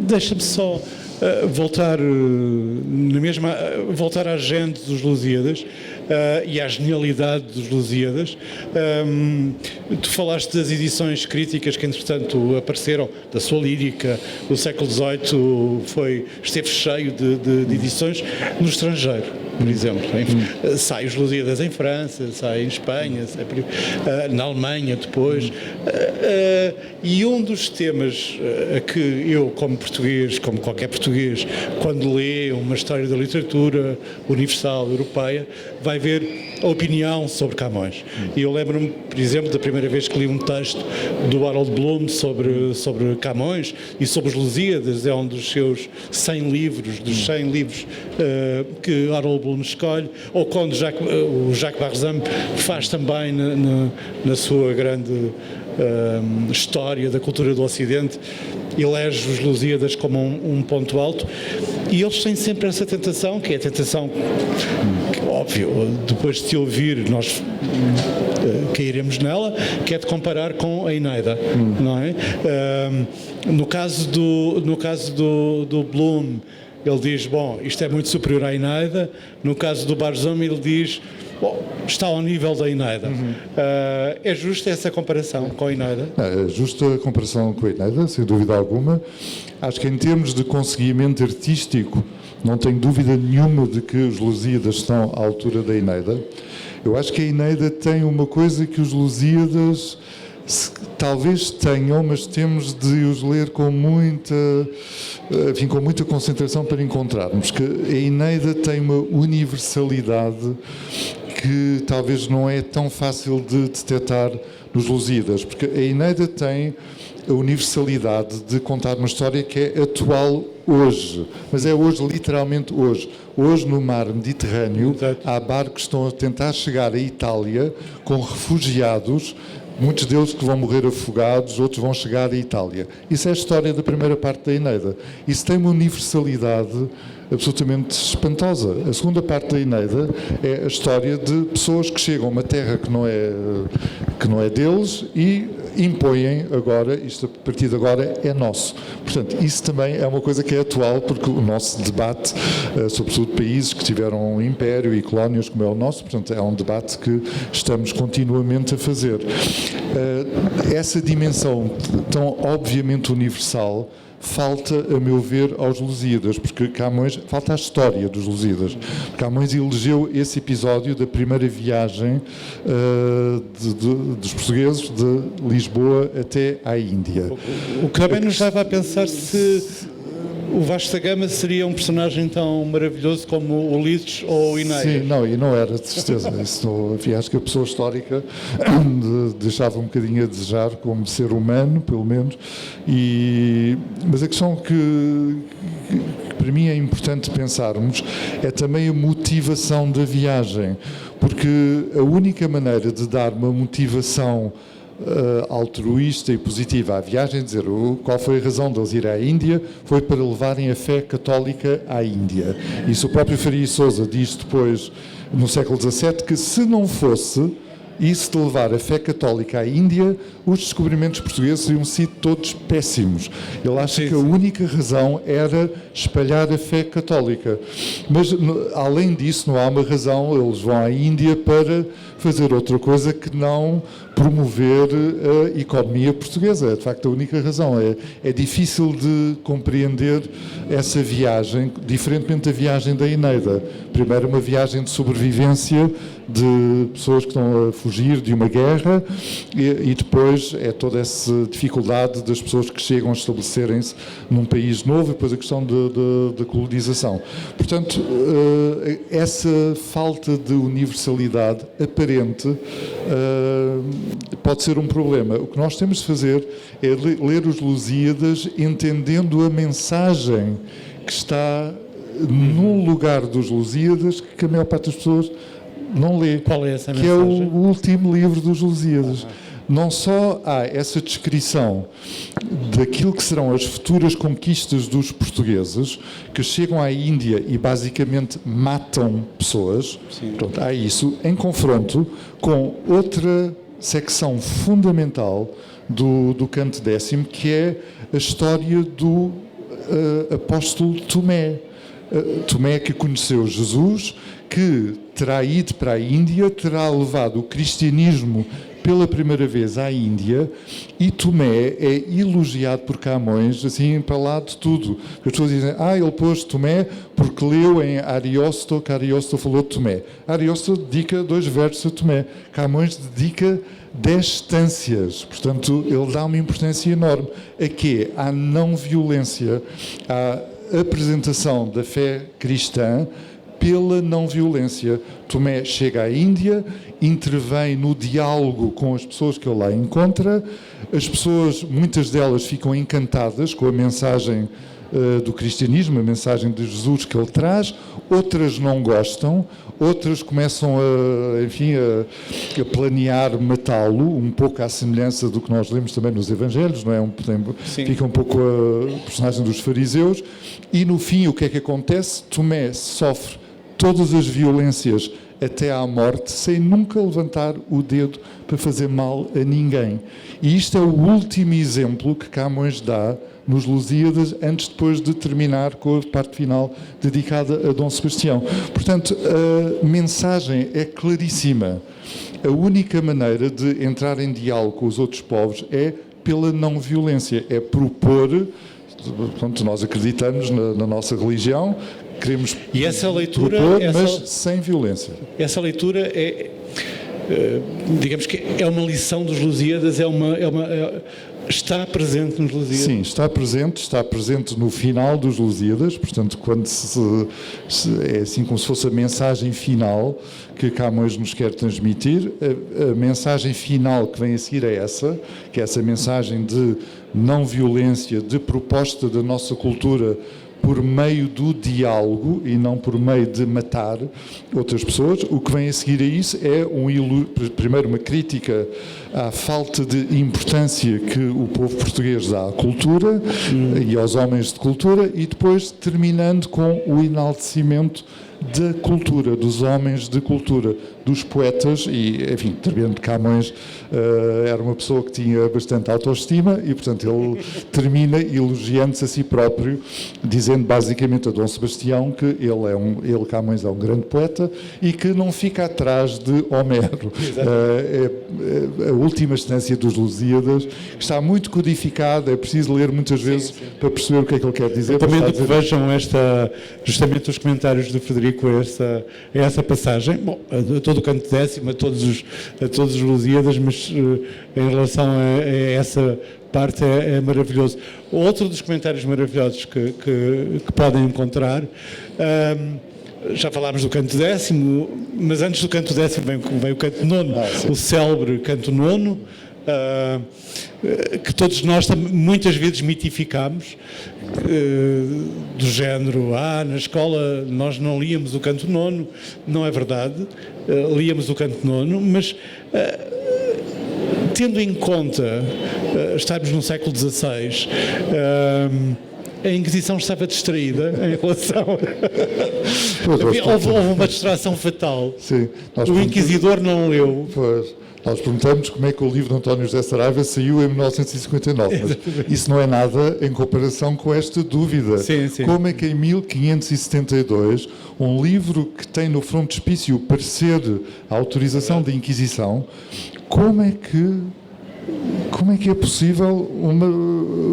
Deixa-me só voltar voltar à gente dos Lusíadas e à genialidade dos Lusíadas. Tu falaste das edições críticas que entretanto apareceram, da sua lírica. O século XVIII esteve cheio de edições no estrangeiro, por exemplo. Sai os Lusíadas em França, sai em Espanha, sai na Alemanha depois. E um dos temas a que eu, como português, como qualquer português, quando lê uma história da literatura universal, europeia, vai ver a opinião sobre Camões. E eu lembro-me, por exemplo, da primeira vez que li um texto do Harold Bloom sobre Camões e sobre os Lusíadas. É um dos seus 100 livros, que Harold Bloom escolhe, ou quando o Jacques Barzam faz também na sua grande história da cultura do Ocidente, elege os Lusíadas como um ponto alto, e eles têm sempre essa tentação, que é a tentação que, óbvio, depois de te ouvir nós cairemos nela, que é de comparar com a Eneida, não é? No caso do Bloom, ele diz, bom, isto é muito superior à Eneida. No caso do Barzam, ele diz, bom, está ao nível da Eneida. É justa essa comparação com a Eneida? É justa a comparação com a Eneida, sem dúvida alguma. Acho que em termos de conseguimento artístico, não tenho dúvida nenhuma de que os Lusíadas estão à altura da Eneida. Eu acho que a Eneida tem uma coisa que os Lusíadas talvez tenham, mas temos de os ler com muita concentração para encontrarmos, que a Eneida tem uma universalidade que talvez não é tão fácil de detectar nos Lusíadas, porque a Eneida tem a universalidade de contar uma história que é atual hoje, mas é hoje, literalmente hoje. Hoje, no mar Mediterrâneo, há barcos que estão a tentar chegar à Itália com refugiados muitos deles que vão morrer afogados, outros vão chegar à Itália. Isso é a história da primeira parte da Eneida. Isso tem uma universalidade absolutamente espantosa. A segunda parte da Eneida é a história de pessoas que chegam a uma terra que não é deles e impõem agora, isto a partir de agora é nosso. Portanto, isso também é uma coisa que é atual, porque o nosso debate, sobretudo países que tiveram um império e colónias como é o nosso, portanto, é um debate que estamos continuamente a fazer. Essa dimensão tão obviamente universal falta, a meu ver, aos Lusíadas, porque Camões, falta a história dos Lusíadas. Camões elegeu esse episódio da primeira viagem dos portugueses de Lisboa até à Índia. O que também nos leva a pensar se o Vasco da Gama seria um personagem tão maravilhoso como Ulisses ou o Enéas. Sim, não, e não era, de certeza. Isso não havia, acho que a pessoa histórica deixava um bocadinho a desejar como ser humano, pelo menos. Mas a questão que para mim é importante pensarmos é também a motivação da viagem, porque a única maneira de dar uma motivação altruísta e positiva à viagem, dizer qual foi a razão de eles ir à Índia, foi para levarem a fé católica à Índia. Isso o próprio Faria Sousa diz depois, no século XVII, que se não fosse isso de levar a fé católica à Índia, os descobrimentos portugueses iam sido todos péssimos. Ele acha que a única razão era espalhar a fé católica. Mas, além disso, não há uma razão, eles vão à Índia para fazer outra coisa que não promover a economia portuguesa. É, de facto, a única razão. É difícil de compreender essa viagem, diferentemente da viagem da Eneida. Primeiro, uma viagem de sobrevivência de pessoas que estão a fugir de uma guerra e depois é toda essa dificuldade das pessoas que chegam a estabelecerem-se num país novo e depois a questão da colonização. Portanto, essa falta de universalidade aparente pode ser um problema. O que nós temos de fazer é ler os Lusíadas entendendo a mensagem que está num lugar dos Lusíadas que a maior parte das pessoas não lê. Qual é essa que mensagem? É o último livro dos Lusíadas. Não só há essa descrição daquilo que serão as futuras conquistas dos portugueses, que chegam à Índia e basicamente matam pessoas. Pronto, há isso, em confronto com outra secção fundamental do Canto Décimo, que é a história do apóstolo Tomé. Tomé que conheceu Jesus, que terá ido para a Índia, terá levado o cristianismo pela primeira vez à Índia, e Tomé é elogiado por Camões, assim, para lá de tudo. As pessoas dizem, ele pôs Tomé porque leu em Ariosto, que Ariosto falou de Tomé. Ariosto dedica 2 versos a Tomé. Camões dedica 10 estâncias. Portanto, ele dá uma importância enorme. A quê? À não violência, à apresentação da fé cristã pela não violência. Tomé chega à Índia, intervém no diálogo com as pessoas que ele lá encontra, as pessoas, muitas delas ficam encantadas com a mensagem do cristianismo, a mensagem de Jesus que ele traz, outras não gostam, outras começam a planear matá-lo, um pouco à semelhança do que nós lemos também nos Evangelhos, não é? Fica um pouco a personagem dos fariseus, e no fim o que é que acontece? Tomé sofre todas as violências até à morte, sem nunca levantar o dedo para fazer mal a ninguém. E isto é o último exemplo que Camões dá nos Lusíadas, antes depois de terminar com a parte final dedicada a Dom Sebastião. Portanto, a mensagem é claríssima. A única maneira de entrar em diálogo com os outros povos é pela não violência, é propor. Portanto, nós acreditamos na nossa religião, queremos e essa leitura, propor, mas sem violência. Essa leitura é, digamos que é uma lição dos Lusíadas, está presente nos Lusíadas? Sim, está presente no final dos Lusíadas, portanto, quando é assim como se fosse a mensagem final que Camões nos quer transmitir. A mensagem final que vem a seguir é essa, que é essa mensagem de não violência, de proposta da nossa cultura por meio do diálogo e não por meio de matar outras pessoas. O que vem a seguir a isso é primeiro uma crítica à falta de importância que o povo português dá à cultura e aos homens de cultura, e depois terminando com o enaltecimento da cultura, dos homens de cultura, dos poetas, e, enfim, Tremendo de Camões era uma pessoa que tinha bastante autoestima e, portanto, ele termina elogiando-se a si próprio, dizendo basicamente a Dom Sebastião que ele, Camões, é um grande poeta e que não fica atrás de Homero. A última estância dos Lusíadas está muito codificada, é preciso ler muitas vezes para perceber o que é que ele quer dizer. Também que vejam justamente os comentários do Frederico a essa passagem. Bom, a todo o canto décimo, a todos os Lusíadas, mas em relação a essa parte é maravilhoso. Outro dos comentários maravilhosos que podem encontrar, já falámos do canto décimo, mas antes do canto décimo vem o canto nono, o célebre canto nono, que todos nós muitas vezes mitificamos, do género, na escola nós não líamos o canto nono. Não é verdade, líamos o canto nono, mas tendo em conta estarmos no século XVI, a Inquisição estava distraída em relação houve uma distração fatal. Sim, o Inquisidor não leu. Pois. Nós perguntamos como é que o livro de António José Saraiva saiu em 1959, mas isso não é nada em comparação com esta dúvida. Sim. Como é que em 1572, um livro que tem no frontispício o parecer, a autorização da Inquisição, como é que é possível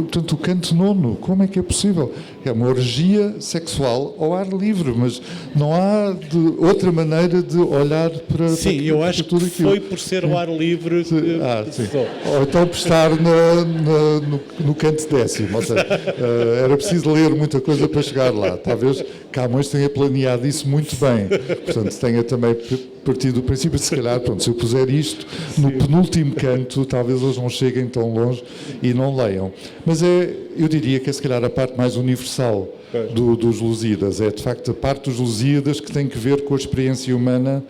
portanto, o canto nono, como é que é possível? É uma orgia sexual ao ar livre, mas não há outra maneira de olhar para Sim, para, eu acho tudo que aquilo. foi por ser ao ar livre Sim. Ou então por estar no canto décimo, ou seja, era preciso ler muita coisa para chegar lá. Talvez Camões tenha planeado isso muito bem, portanto tenha também partido do princípio de, se calhar, pronto, se eu puser isto no penúltimo canto, talvez eles não cheguem tão longe e não leiam. Mas eu diria que é, se calhar, a parte mais universal dos Lusíadas. É, de facto, a parte dos Lusíadas que tem que ver com a experiência humana,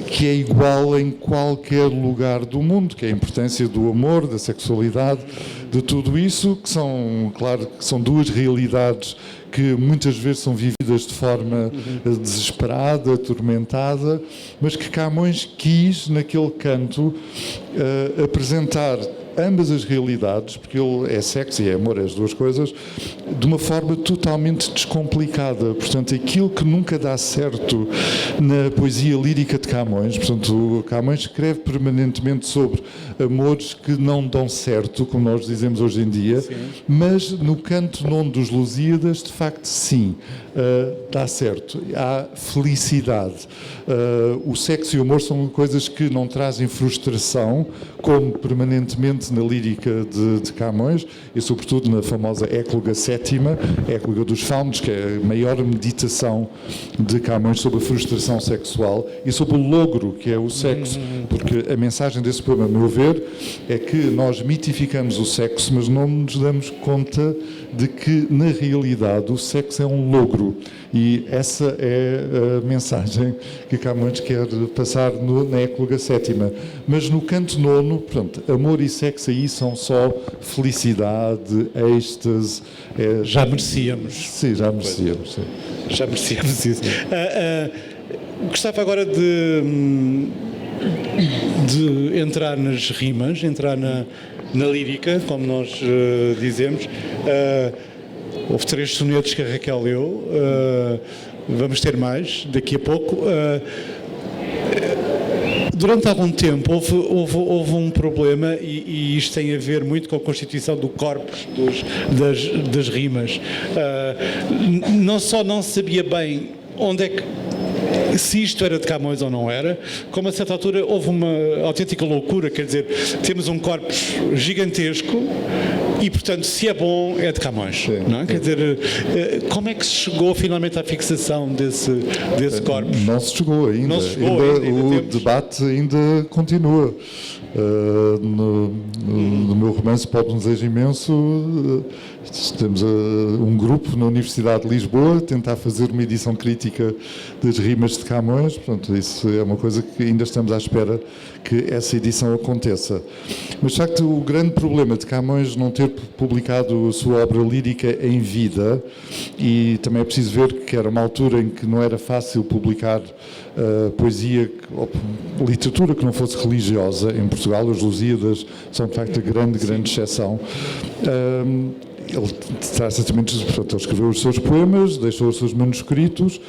que é igual em qualquer lugar do mundo, que é a importância do amor, da sexualidade, de tudo isso, que são, claro, que são duas realidades que muitas vezes são vividas de forma desesperada, atormentada, mas que Camões quis, naquele canto, apresentar ambas as realidades, porque ele é sexo e é amor, é as duas coisas, de uma forma totalmente descomplicada. Portanto, aquilo que nunca dá certo na poesia lírica de Camões, portanto, Camões escreve permanentemente sobre amores que não dão certo, como nós dizemos hoje em dia, sim, mas no canto nono dos Lusíadas, de facto, sim, dá certo. Há felicidade. O sexo e o amor são coisas que não trazem frustração, como permanentemente na lírica de Camões, e sobretudo na famosa Écloga Sétima, Écloga dos Faunos, que é a maior meditação de Camões sobre a frustração sexual e sobre o logro, que é o sexo, porque a mensagem desse poema, a meu ver, é que nós mitificamos o sexo, mas não nos damos conta de que, na realidade, o sexo é um logro. E essa é a mensagem que Camões quer passar na Écloga Sétima. Mas no canto nono, portanto, amor e sexo aí são só felicidade, êxtase. Já merecíamos. Sim, já merecíamos. Sim. Já merecíamos isso. Gostava agora de entrar nas rimas, entrar na lírica, como nós dizemos. Houve 3 sonetos que a Raquel leu, vamos ter mais daqui a pouco. Durante algum tempo houve um problema, e isto tem a ver muito com a constituição do corpus das rimas. Não só não se sabia bem onde é que, se isto era de Camões ou não era, como a certa altura houve uma autêntica loucura, quer dizer, temos um corpus gigantesco e, portanto, se é bom, é de Camões. Sim, não é? Quer dizer, como é que se chegou finalmente à fixação desse corpus? Não se chegou ainda. Não se chegou ainda o debate ainda continua. No meu romance Pode um Desejo Imenso, temos um grupo na Universidade de Lisboa a tentar fazer uma edição crítica das rimas de Camões. Portanto, isso é uma coisa que ainda estamos à espera que essa edição aconteça. Mas, de facto, o grande problema de Camões não ter publicado a sua obra lírica em vida, e também é preciso ver que era uma altura em que não era fácil publicar poesia ou literatura que não fosse religiosa em Portugal. Os Lusíadas são, de facto, a grande exceção. Ele portanto, ele escreveu os seus poemas, deixou os seus manuscritos.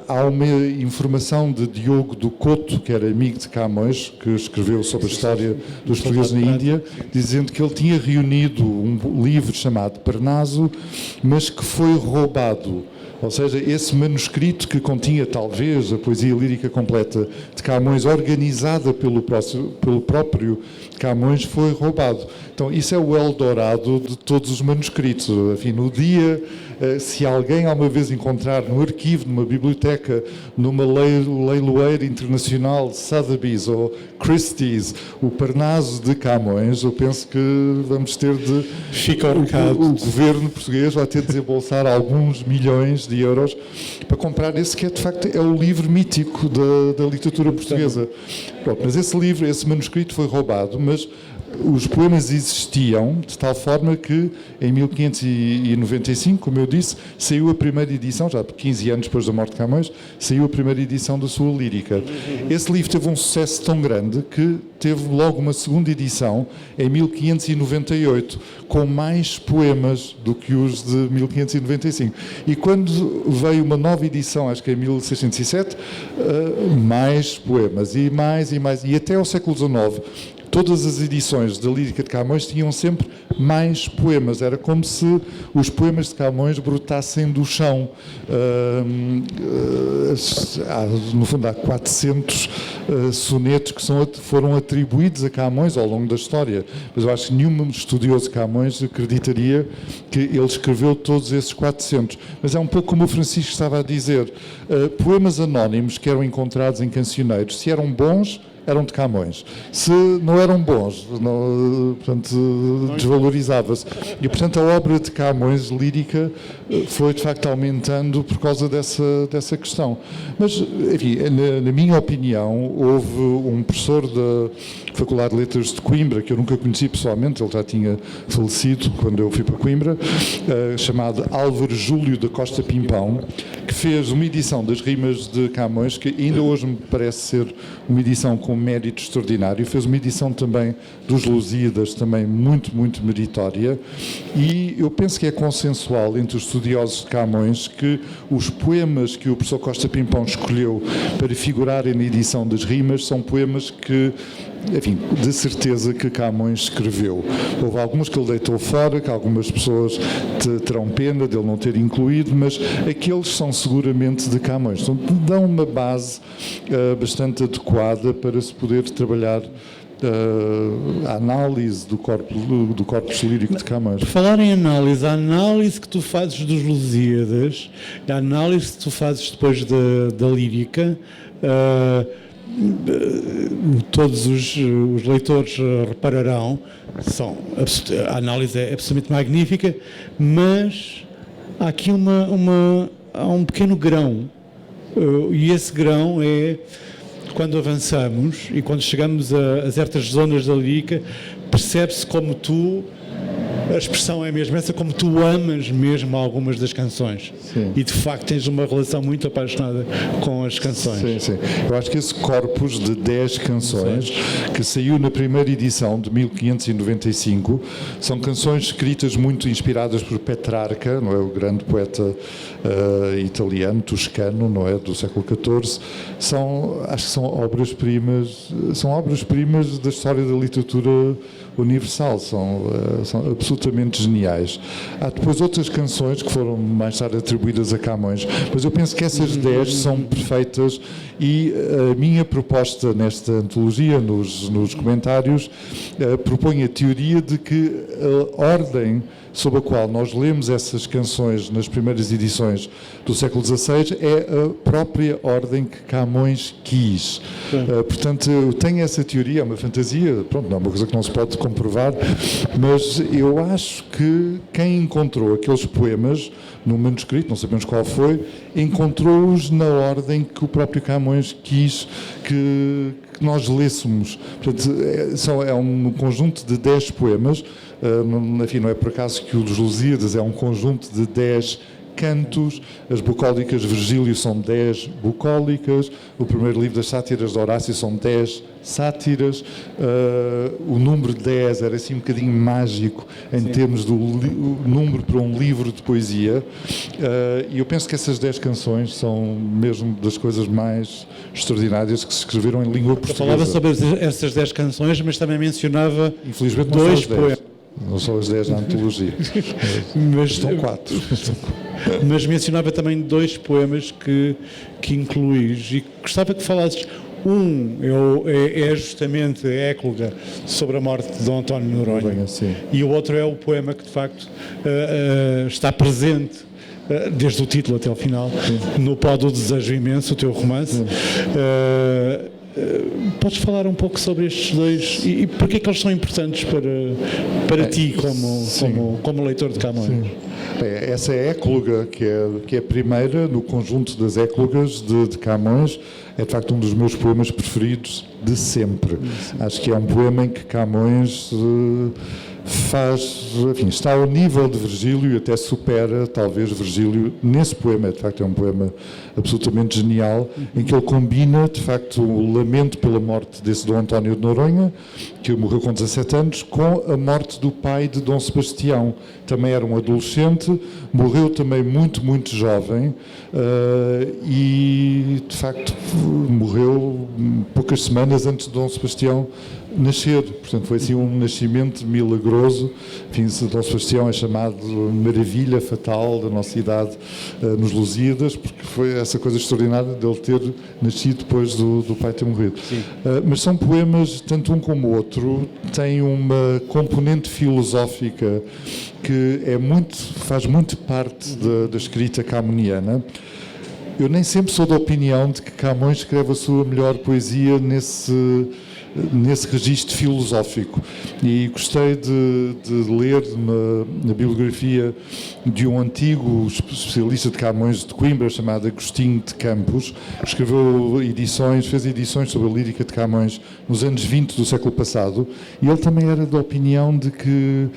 Há uma informação de Diogo do Couto, que era amigo de Camões, que escreveu sobre a história dos portugueses na Índia, dizendo que ele tinha reunido um livro chamado Parnaso, mas que foi roubado. Ou seja, esse manuscrito que continha talvez a poesia lírica completa de Camões, organizada pelo próprio Camões, foi roubado. Então, isso é o Eldorado de todos os manuscritos. Enfim, no dia, se alguém alguma vez encontrar no arquivo, numa biblioteca, numa leiloeira internacional, Sotheby's ou Christie's, o Parnaso de Camões, eu penso que vamos ter de... O governo português vai ter de desembolsar alguns milhões de euros para comprar esse que, de facto, é o livro mítico da literatura portuguesa. Pronto, mas esse livro, esse manuscrito foi roubado, mas os poemas existiam de tal forma que em 1595, como eu disse, saiu a primeira edição, já 15 anos depois da morte de Camões, saiu a primeira edição da sua lírica. Esse livro teve um sucesso tão grande que teve logo uma segunda edição em 1598, com mais poemas do que os de 1595. E quando veio uma nova edição, acho que em 1607, mais poemas, e mais, e até ao século XIX, todas as edições da lírica de Camões tinham sempre mais poemas. Era como se os poemas de Camões brotassem do chão. No fundo, há 400 sonetos que foram atribuídos a Camões ao longo da história. Mas eu acho que nenhum estudioso de Camões acreditaria que ele escreveu todos esses 400. Mas é um pouco como o Francisco estava a dizer. Poemas anónimos que eram encontrados em cancioneiros, se eram bons, eram de Camões. Se não eram bons, desvalorizava-se. E, portanto, a obra de Camões, lírica, foi, de facto, aumentando por causa dessa questão. Mas, enfim, na minha opinião, houve um professor da Faculdade de Letras de Coimbra, que eu nunca conheci pessoalmente, ele já tinha falecido quando eu fui para Coimbra, chamado Álvaro Júlio da Costa Pimpão, que fez uma edição das rimas de Camões, que ainda hoje me parece ser uma edição com mérito extraordinário. Fez uma edição também dos Lusíadas, também muito meritória, e eu penso que é consensual entre os estudiosos de Camões que os poemas que o professor Costa Pimpão escolheu para figurarem na edição das rimas são poemas que, enfim, de certeza que Camões escreveu. Houve alguns que ele deitou fora, que algumas pessoas terão pena de ele não ter incluído, mas aqueles são seguramente de Camões. Então, dão uma base bastante adequada para se poder trabalhar a análise do corpus lírico de Camões. Por falar em análise, a análise que tu fazes dos Lusíadas, a análise que tu fazes depois da lírica, todos os leitores repararão, a análise é absolutamente magnífica, mas há aqui há um pequeno grão, e esse grão é quando avançamos e quando chegamos a certas zonas da lírica, percebe-se como tu, a expressão é mesmo essa, como tu amas mesmo algumas das canções. Sim. E de facto tens uma relação muito apaixonada com as canções. Sim. Eu acho que esse corpus de 10 canções que saiu na primeira edição de 1595 são canções escritas muito inspiradas por Petrarca, não é, o grande poeta italiano, toscano, não é, do século XIV. Acho que são obras-primas da história da literatura universal, são absolutamente geniais. Há depois outras canções que foram mais tarde atribuídas a Camões, mas eu penso que essas 10 são perfeitas, e a minha proposta nesta antologia, nos comentários, propõe a teoria de que a ordem sob a qual nós lemos essas canções nas primeiras edições do século XVI é a própria ordem que Camões quis. Portanto, eu tenho essa teoria, é uma fantasia, pronto, não é uma coisa que não se pode comprovar, mas eu acho que quem encontrou aqueles poemas no manuscrito, não sabemos qual foi, encontrou-os na ordem que o próprio Camões quis que nós lêssemos. Portanto, é um conjunto de 10 poemas, enfim, não é por acaso que o dos Lusíadas é um conjunto de 10 cantos, as bucólicas de Virgílio são 10 bucólicas, o primeiro livro das sátiras de Horácio são 10 sátiras, o número 10 era assim um bocadinho mágico em termos do número para um livro de poesia, e eu penso que essas 10 canções são mesmo das coisas mais extraordinárias que se escreveram em língua portuguesa. Eu falava sobre essas 10 canções, mas também mencionava infelizmente não 2 são as 10. poemas. Não são as 10 da antologia, mas estão 4. Mas mencionava também 2 poemas que incluís e gostava que falasses. Um é justamente a Écloga sobre a morte de Dom António Noronha, e o outro é o poema que de facto está presente desde o título até ao final, no Pó do Desejo Imenso, o teu romance. Podes falar um pouco sobre estes 2 e porque é que eles são importantes para ti como leitor de Camões? Sim. Bem, essa écloga, que é a primeira no conjunto das éclogas de Camões, é de facto um dos meus poemas preferidos de sempre. Acho que é um poema em que Camões está ao nível de Virgílio e até supera talvez Virgílio nesse poema. De facto é um poema absolutamente genial, em que ele combina de facto o lamento pela morte desse Dom António de Noronha, que morreu com 17 anos, com a morte do pai de Dom Sebastião. Também era um adolescente, morreu também muito, muito jovem, e de facto morreu poucas semanas antes de Dom Sebastião nascer. Portanto, foi assim um nascimento milagroso. Enfim, Dom Sebastião é chamado maravilha fatal da nossa idade nos Lusíadas, porque foi essa coisa extraordinária dele ter nascido depois do pai ter morrido. Mas são poemas, tanto um como o outro, têm uma componente filosófica que faz muito parte da escrita camoniana. Eu nem sempre sou da opinião de que Camões escreve a sua melhor poesia nesse registro filosófico, e gostei de ler na bibliografia de um antigo especialista de Camões de Coimbra chamado Agostinho de Campos, que fez edições sobre a lírica de Camões nos anos 20 do século passado, e ele também era da opinião de que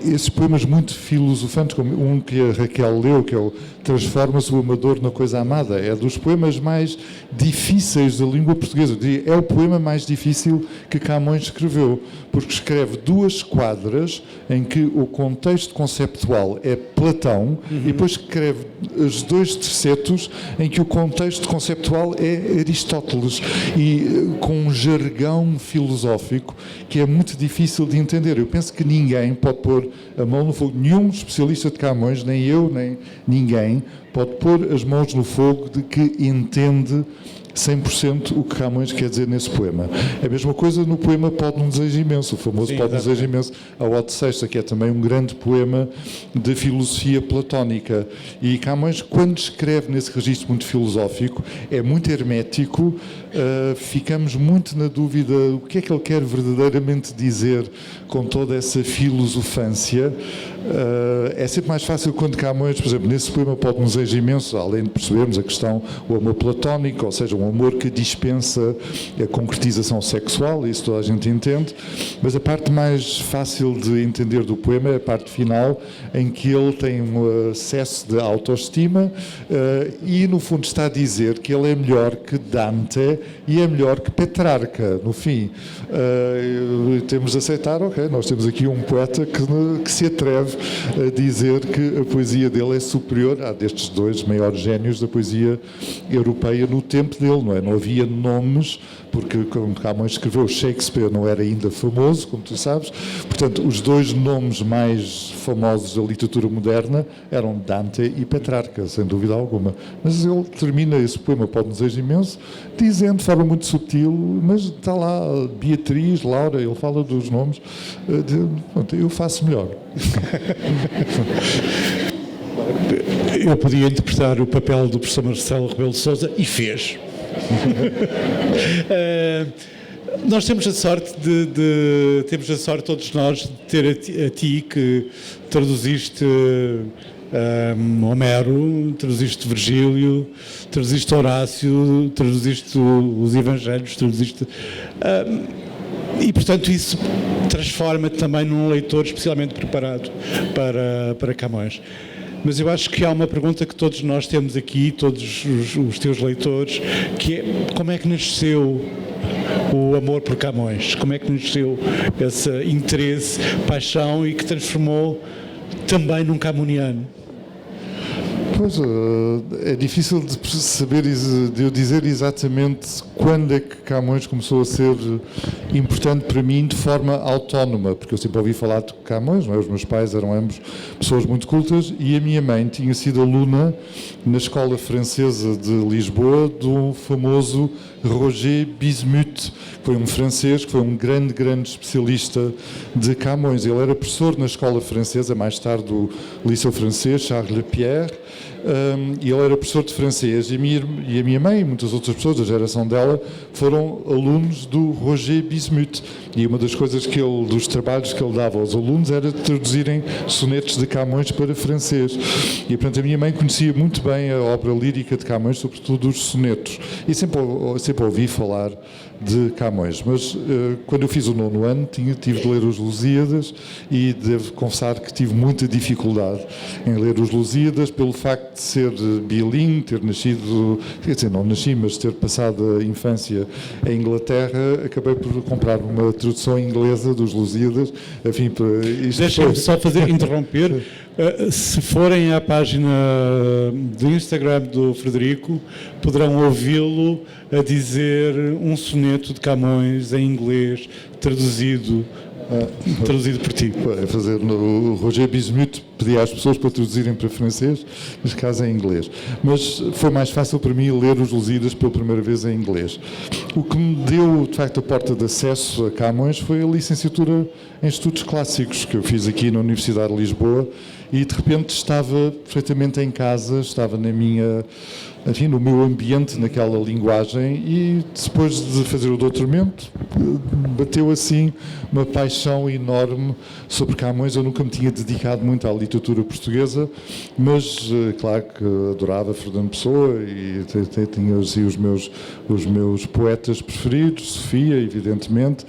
esses poemas muito filosofantes, como um que a Raquel leu, que é o Transforma-se o Amador na Coisa Amada, é dos poemas mais difíceis da língua portuguesa. Eu diria, é o poema mais difícil que Camões escreveu, porque escreve 2 quadras em que o contexto conceptual é Platão, e depois escreve os 2 tercetos em que o contexto conceptual é Aristóteles, e com um jargão filosófico que é muito difícil de entender. Eu penso que ninguém pode pôr a mão no fogo, nenhum especialista de Camões, nem eu, nem ninguém, pode pôr as mãos no fogo de que entende 100% o que Camões quer dizer nesse poema. É a mesma coisa no poema Pó de um Desejo Imenso, o famoso Pó de um Desejo Imenso, a Ode Sexta, que é também um grande poema de filosofia platónica. E Camões, quando escreve nesse registro muito filosófico, é muito hermético, ficamos muito na dúvida o que é que ele quer verdadeiramente dizer com toda essa filosofância. É sempre mais fácil quando Camões, por exemplo, nesse poema Pó de um Desejo Imenso, além de percebermos a questão, o amor platónico, ou seja, um amor que dispensa a concretização sexual, isso toda a gente entende, mas a parte mais fácil de entender do poema é a parte final, em que ele tem um excesso de autoestima e, no fundo, está a dizer que ele é melhor que Dante e é melhor que Petrarca, no fim. Temos de aceitar, ok, nós temos aqui um poeta que se atreve a dizer que a poesia dele é superior à destes 2 maiores génios da poesia europeia no tempo dele, não é? Não havia nomes porque quando Camões escreveu Shakespeare não era ainda famoso, como tu sabes. Portanto, os dois nomes mais famosos da literatura moderna eram Dante e Petrarca, sem dúvida alguma. Mas ele termina esse poema para o Desejo Imenso dizendo de forma muito sutil, mas está lá Beatriz, Laura, ele fala dos nomes. Eu faço melhor. Eu podia interpretar o papel do professor Marcelo Rebelo de Sousa e fez. Nós temos a sorte temos a sorte todos nós de ter a ti que traduziste Homero, traduziste Virgílio, traduziste Horácio, traduziste os Evangelhos, traduziste e portanto isso transforma-te também num leitor especialmente preparado para Camões. Mas eu acho que há uma pergunta que todos nós temos aqui, todos os teus leitores, que é como é que nasceu o amor por Camões? Como é que nasceu esse interesse, paixão e que transformou também num camoniano? Pois, é difícil de saber, de eu dizer exatamente quando é que Camões começou a ser importante para mim de forma autónoma, porque eu sempre ouvi falar de Camões, não é? Os meus pais eram ambos pessoas muito cultas e a minha mãe tinha sido aluna na Escola Francesa de Lisboa do famoso Roger Bismuth, que foi um francês, que foi um grande especialista de Camões. Ele era professor na Escola Francesa, mais tarde do Liceu Francês, Charles Lepierre, e ele era professor de francês e a minha mãe e muitas outras pessoas da geração dela foram alunos do Roger Bismuth e uma das coisas dos trabalhos que ele dava aos alunos era traduzirem sonetos de Camões para francês e portanto a minha mãe conhecia muito bem a obra lírica de Camões, sobretudo os sonetos e sempre ouvi falar de Camões, mas quando eu fiz o 9º ano tive de ler os Lusíadas e devo confessar que tive muita dificuldade em ler os Lusíadas pelo facto de ser bilingue, ter nascido, quer dizer, não nasci, mas ter passado a infância em Inglaterra, acabei por comprar uma tradução inglesa dos Lusíadas, enfim, Deixa-me só interromper. Se forem à página do Instagram do Frederico, poderão ouvi-lo a dizer um soneto de Camões em inglês, traduzido por ti. Fazer o Roger Bismuth pedia às pessoas para traduzirem para francês, neste caso em inglês. Mas foi mais fácil para mim ler os Lusíadas pela primeira vez em inglês. O que me deu, de facto, a porta de acesso a Camões foi a licenciatura em Estudos Clássicos, que eu fiz aqui na Universidade de Lisboa, e de repente estava perfeitamente em casa, estava no meu ambiente, naquela linguagem, e depois de fazer o doutoramento, bateu assim uma paixão enorme sobre Camões. Eu nunca me tinha dedicado muito à literatura portuguesa, mas claro que adorava Fernando Pessoa e tinha assim, os meus poetas preferidos, Sofia, evidentemente,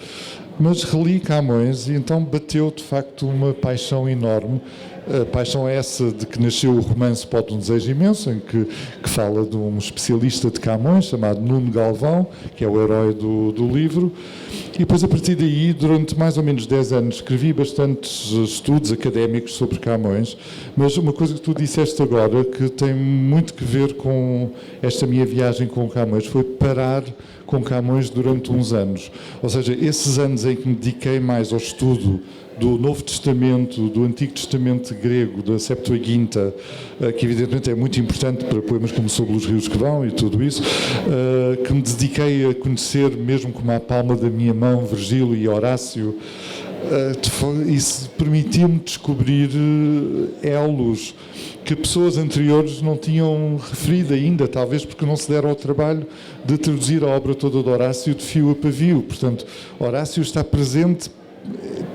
mas reli Camões e então bateu de facto uma paixão enorme. A paixão é essa de que nasceu o romance Pode um Desejo Imenso, em que fala de um especialista de Camões chamado Nuno Galvão, que é o herói do livro. E depois, a partir daí, durante mais ou menos 10 anos, escrevi bastantes estudos académicos sobre Camões, mas uma coisa que tu disseste agora, que tem muito que ver com esta minha viagem com Camões, foi parar com Camões durante uns anos. Ou seja, esses anos em que me dediquei mais ao estudo do Novo Testamento, do Antigo Testamento grego, da Septuaginta, que evidentemente é muito importante para poemas como Sobre os Rios que Vão e tudo isso, que me dediquei a conhecer, mesmo como a palma da minha mão, Virgílio e Horácio. Isso permitiu-me descobrir elos que pessoas anteriores não tinham referido ainda, talvez porque não se deram ao trabalho de traduzir a obra toda de Horácio de fio a pavio. Portanto, Horácio está presente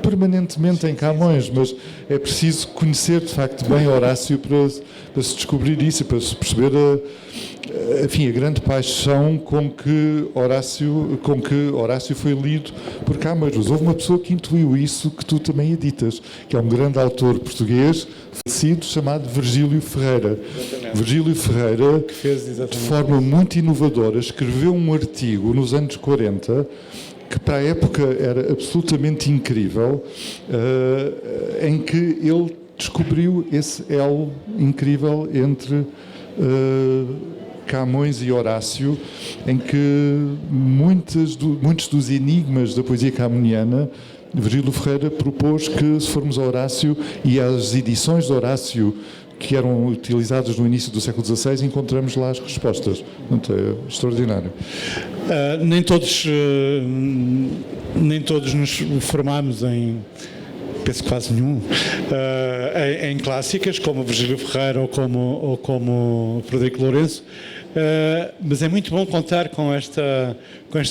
permanentemente em Camões, mas é preciso conhecer de facto bem Horácio para se descobrir isso e para se perceber a grande paixão com que Horácio foi lido por Camões. Mas houve uma pessoa que intuiu isso que tu também editas, que é um grande autor português falecido chamado Virgílio Ferreira. Exatamente. Virgílio Ferreira, que fez de forma muito inovadora, escreveu um artigo nos anos 40 que para a época era absolutamente incrível, em que ele descobriu esse elo incrível entre Camões e Horácio, em que muitos dos enigmas da poesia camoniana, Virgílio Ferreira propôs que, se formos a Horácio e às edições de Horácio que eram utilizadas no início do século XVI, encontramos lá as respostas. Portanto, é extraordinário. Nem todos nos formámos em, penso que quase nenhum, em clássicas, como Virgílio Ferreira ou como Frederico Lourenço, mas é muito bom contar com esta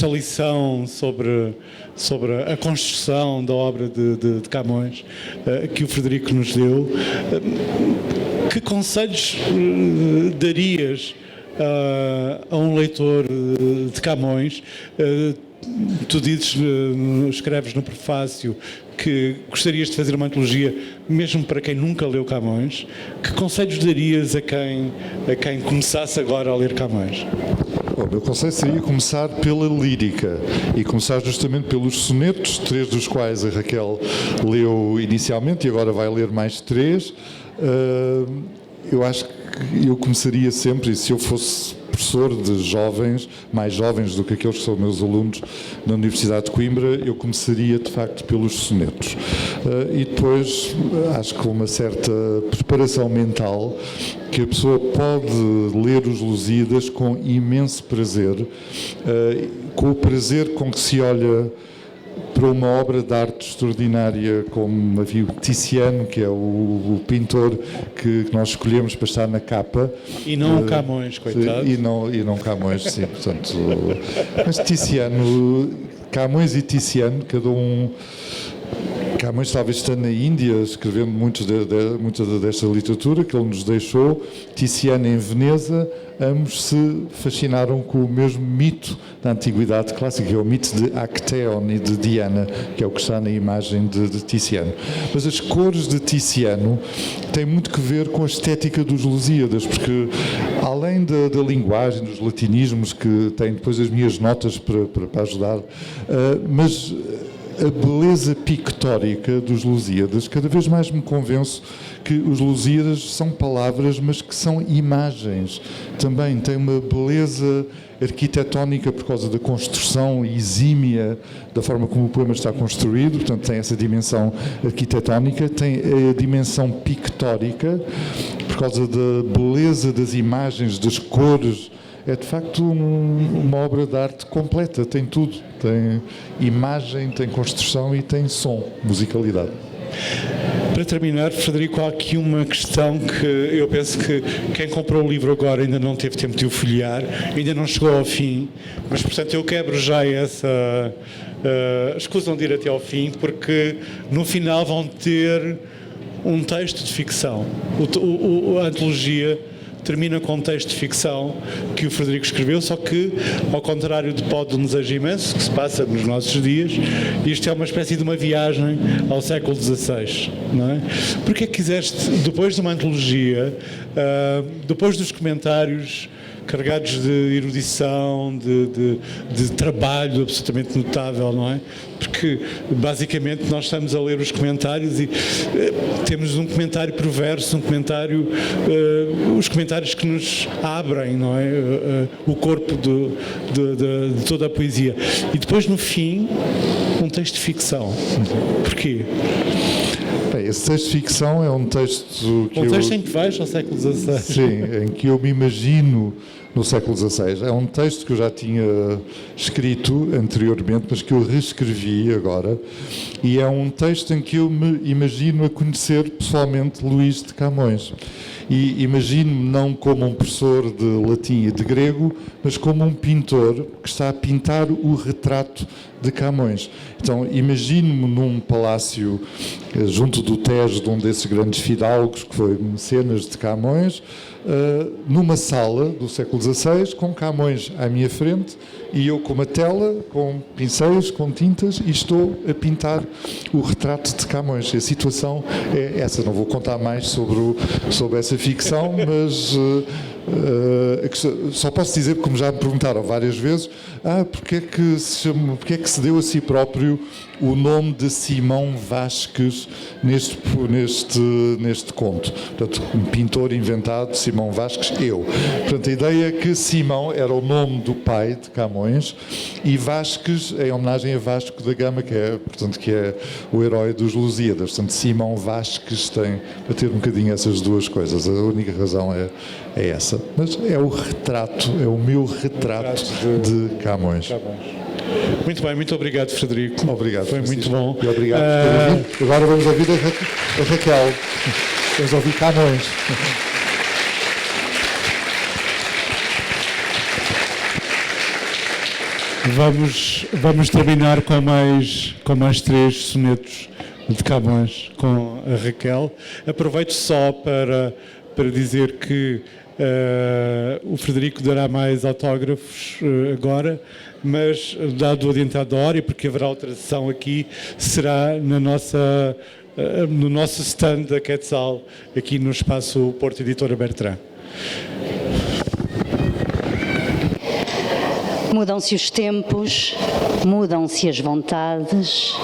lição sobre a construção da obra de Camões, que o Frederico nos deu. Que conselhos darias a um leitor de Camões? Tu escreves no prefácio que gostarias de fazer uma antologia, mesmo para quem nunca leu Camões. Que conselhos darias a quem começasse agora a ler Camões? O meu conselho seria começar pela lírica e começar justamente pelos sonetos, 3 dos quais a Raquel leu inicialmente e agora vai ler mais 3. Eu acho que eu começaria sempre, e se eu fosse professor de jovens, mais jovens do que aqueles que são meus alunos na Universidade de Coimbra, eu começaria de facto pelos sonetos. E depois, acho que com uma certa preparação mental, que a pessoa pode ler os Lusíadas com imenso prazer, com o prazer com que se olha para uma obra de arte extraordinária como havia o Tiziano, que é o pintor que nós escolhemos para estar na capa. E não o Camões, coitado. E não Camões, sim. Portanto, mas Tiziano, Camões e Tiziano, cada um... Camões talvez estando na Índia, escrevendo muita desta literatura que ele nos deixou. Tiziano em Veneza, ambos se fascinaram com o mesmo mito da Antiguidade Clássica, que é o mito de Acteon e de Diana, que é o que está na imagem de Tiziano. Mas as cores de Tiziano têm muito que ver com a estética dos Lusíadas, porque além da linguagem, dos latinismos, que têm depois as minhas notas para ajudar, mas a beleza pictórica dos Lusíadas, cada vez mais me convenço que os Lusíadas são palavras, mas que são imagens. Também tem uma beleza arquitetónica por causa da construção exímia, da forma como o poema está construído, portanto tem essa dimensão arquitetónica, tem a dimensão pictórica, por causa da beleza das imagens, das cores. É de facto uma obra de arte completa, tem tudo, tem imagem, tem construção e tem som, musicalidade. Para terminar, Frederico, há aqui uma questão que eu penso que quem comprou o livro agora ainda não teve tempo de o folhear, ainda não chegou ao fim, mas portanto eu quebro já essa... escusam de ir até ao fim, porque no final vão ter um texto de ficção. A antologia termina com um texto de ficção que o Frederico escreveu, só que, ao contrário de Pó de um Desejo Imenso, que se passa nos nossos dias, isto é uma espécie de uma viagem ao século XVI, não é? Porque é que quiseste, depois de uma antologia, depois dos comentários carregados de erudição, de trabalho absolutamente notável, não é? Porque, basicamente, nós estamos a ler os comentários e temos um comentário perverso, um comentário... os comentários que nos abrem, não é? O corpo de toda a poesia. E depois, no fim, um texto de ficção. Porquê? Bem, esse texto de ficção é um texto que um texto em que vais ao século XVI. Sim, em que eu me imagino no século XVI. É um texto que eu já tinha escrito anteriormente, mas que eu reescrevi agora, e é um texto em que eu me imagino a conhecer pessoalmente Luís de Camões. E imagino-me não como um professor de latim e de grego, mas como um pintor que está a pintar o retrato de Camões. Então, imagino-me num palácio junto do Tejo, de um desses grandes fidalgos, que foi mecenas de Camões, numa sala do século XVI, com Camões à minha frente, e eu com uma tela, com pincéis, com tintas, e estou a pintar o retrato de Camões. A situação é essa. Não vou contar mais sobre essa ficção, mas Só posso dizer, como já me perguntaram várias vezes, porque é que se deu a si próprio o nome de Simão Vasques neste conto. Portanto, um pintor inventado, Simão Vasques, eu. Portanto, a ideia é que Simão era o nome do pai de Camões e Vasques em homenagem a Vasco da Gama, que é o herói dos Lusíadas. Portanto, Simão Vasques tem para ter um bocadinho essas duas coisas. A única razão é essa. Mas é o retrato, é o meu retrato de Camões. Muito bem, muito obrigado, Frederico. Obrigado. Foi muito bom. E obrigado por ter vindo. Agora vamos ouvir a Raquel. Vamos ouvir Camões. Vamos terminar com mais 3 sonetos de Camões com a Raquel. Aproveito só para dizer que o Frederico dará mais autógrafos agora, mas dado o adiantado da hora e porque haverá outra sessão aqui, será no nosso stand da Quetzal, aqui no espaço Porto Editora Bertrand. Mudam-se os tempos, mudam-se as vontades,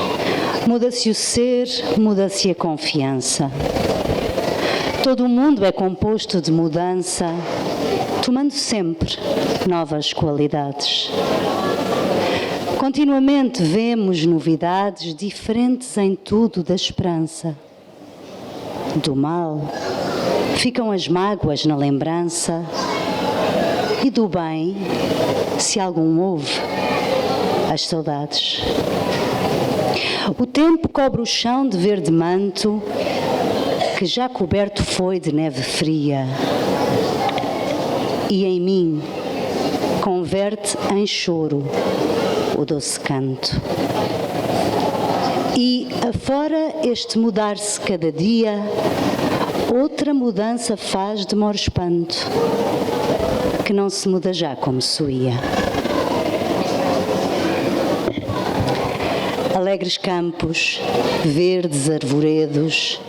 muda-se o ser, muda-se a confiança. Todo o mundo é composto de mudança, tomando sempre novas qualidades. Continuamente vemos novidades diferentes em tudo da esperança. Do mal ficam as mágoas na lembrança e do bem, se algum houve, as saudades. O tempo cobre o chão de verde manto que já coberto foi de neve fria e em mim converte em choro o doce canto. E afora este mudar-se cada dia, outra mudança faz de maior espanto, que não se muda já como se ia. Alegres campos, verdes arvoredos,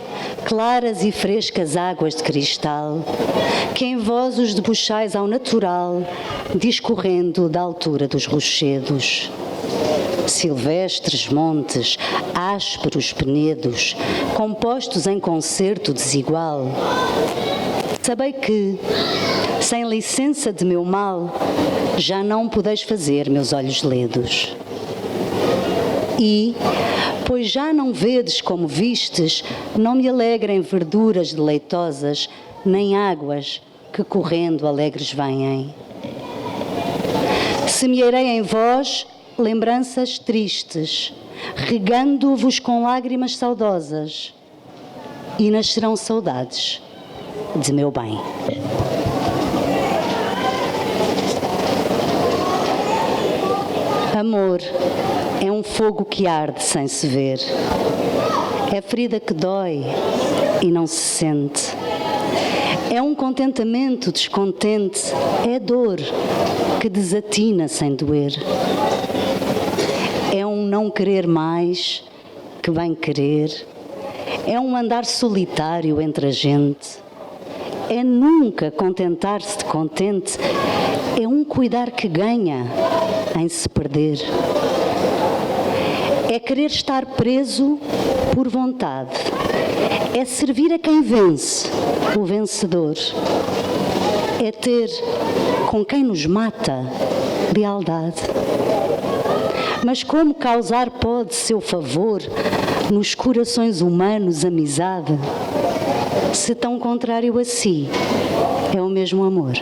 claras e frescas águas de cristal, que em vós os debuxais ao natural, discorrendo da altura dos rochedos. Silvestres montes, ásperos penedos, compostos em concerto desigual. Sabei que, sem licença de meu mal, já não podeis fazer meus olhos ledos. E, pois já não vedes como vistes, não me alegrem verduras deleitosas, nem águas que correndo alegres vêm. Semearei em vós lembranças tristes, regando-vos com lágrimas saudosas, e nascerão saudades de meu bem. Amor é um fogo que arde sem se ver. É ferida que dói e não se sente. É um contentamento descontente. É dor que desatina sem doer. É um não querer mais que bem querer. É um andar solitário entre a gente. É nunca contentar-se de contente. É um cuidar que ganha em se perder. É querer estar preso por vontade. É servir a quem vence, o vencedor. É ter com quem nos mata lealdade. Mas como causar pode seu favor nos corações humanos amizade, se tão contrário a si é o mesmo amor?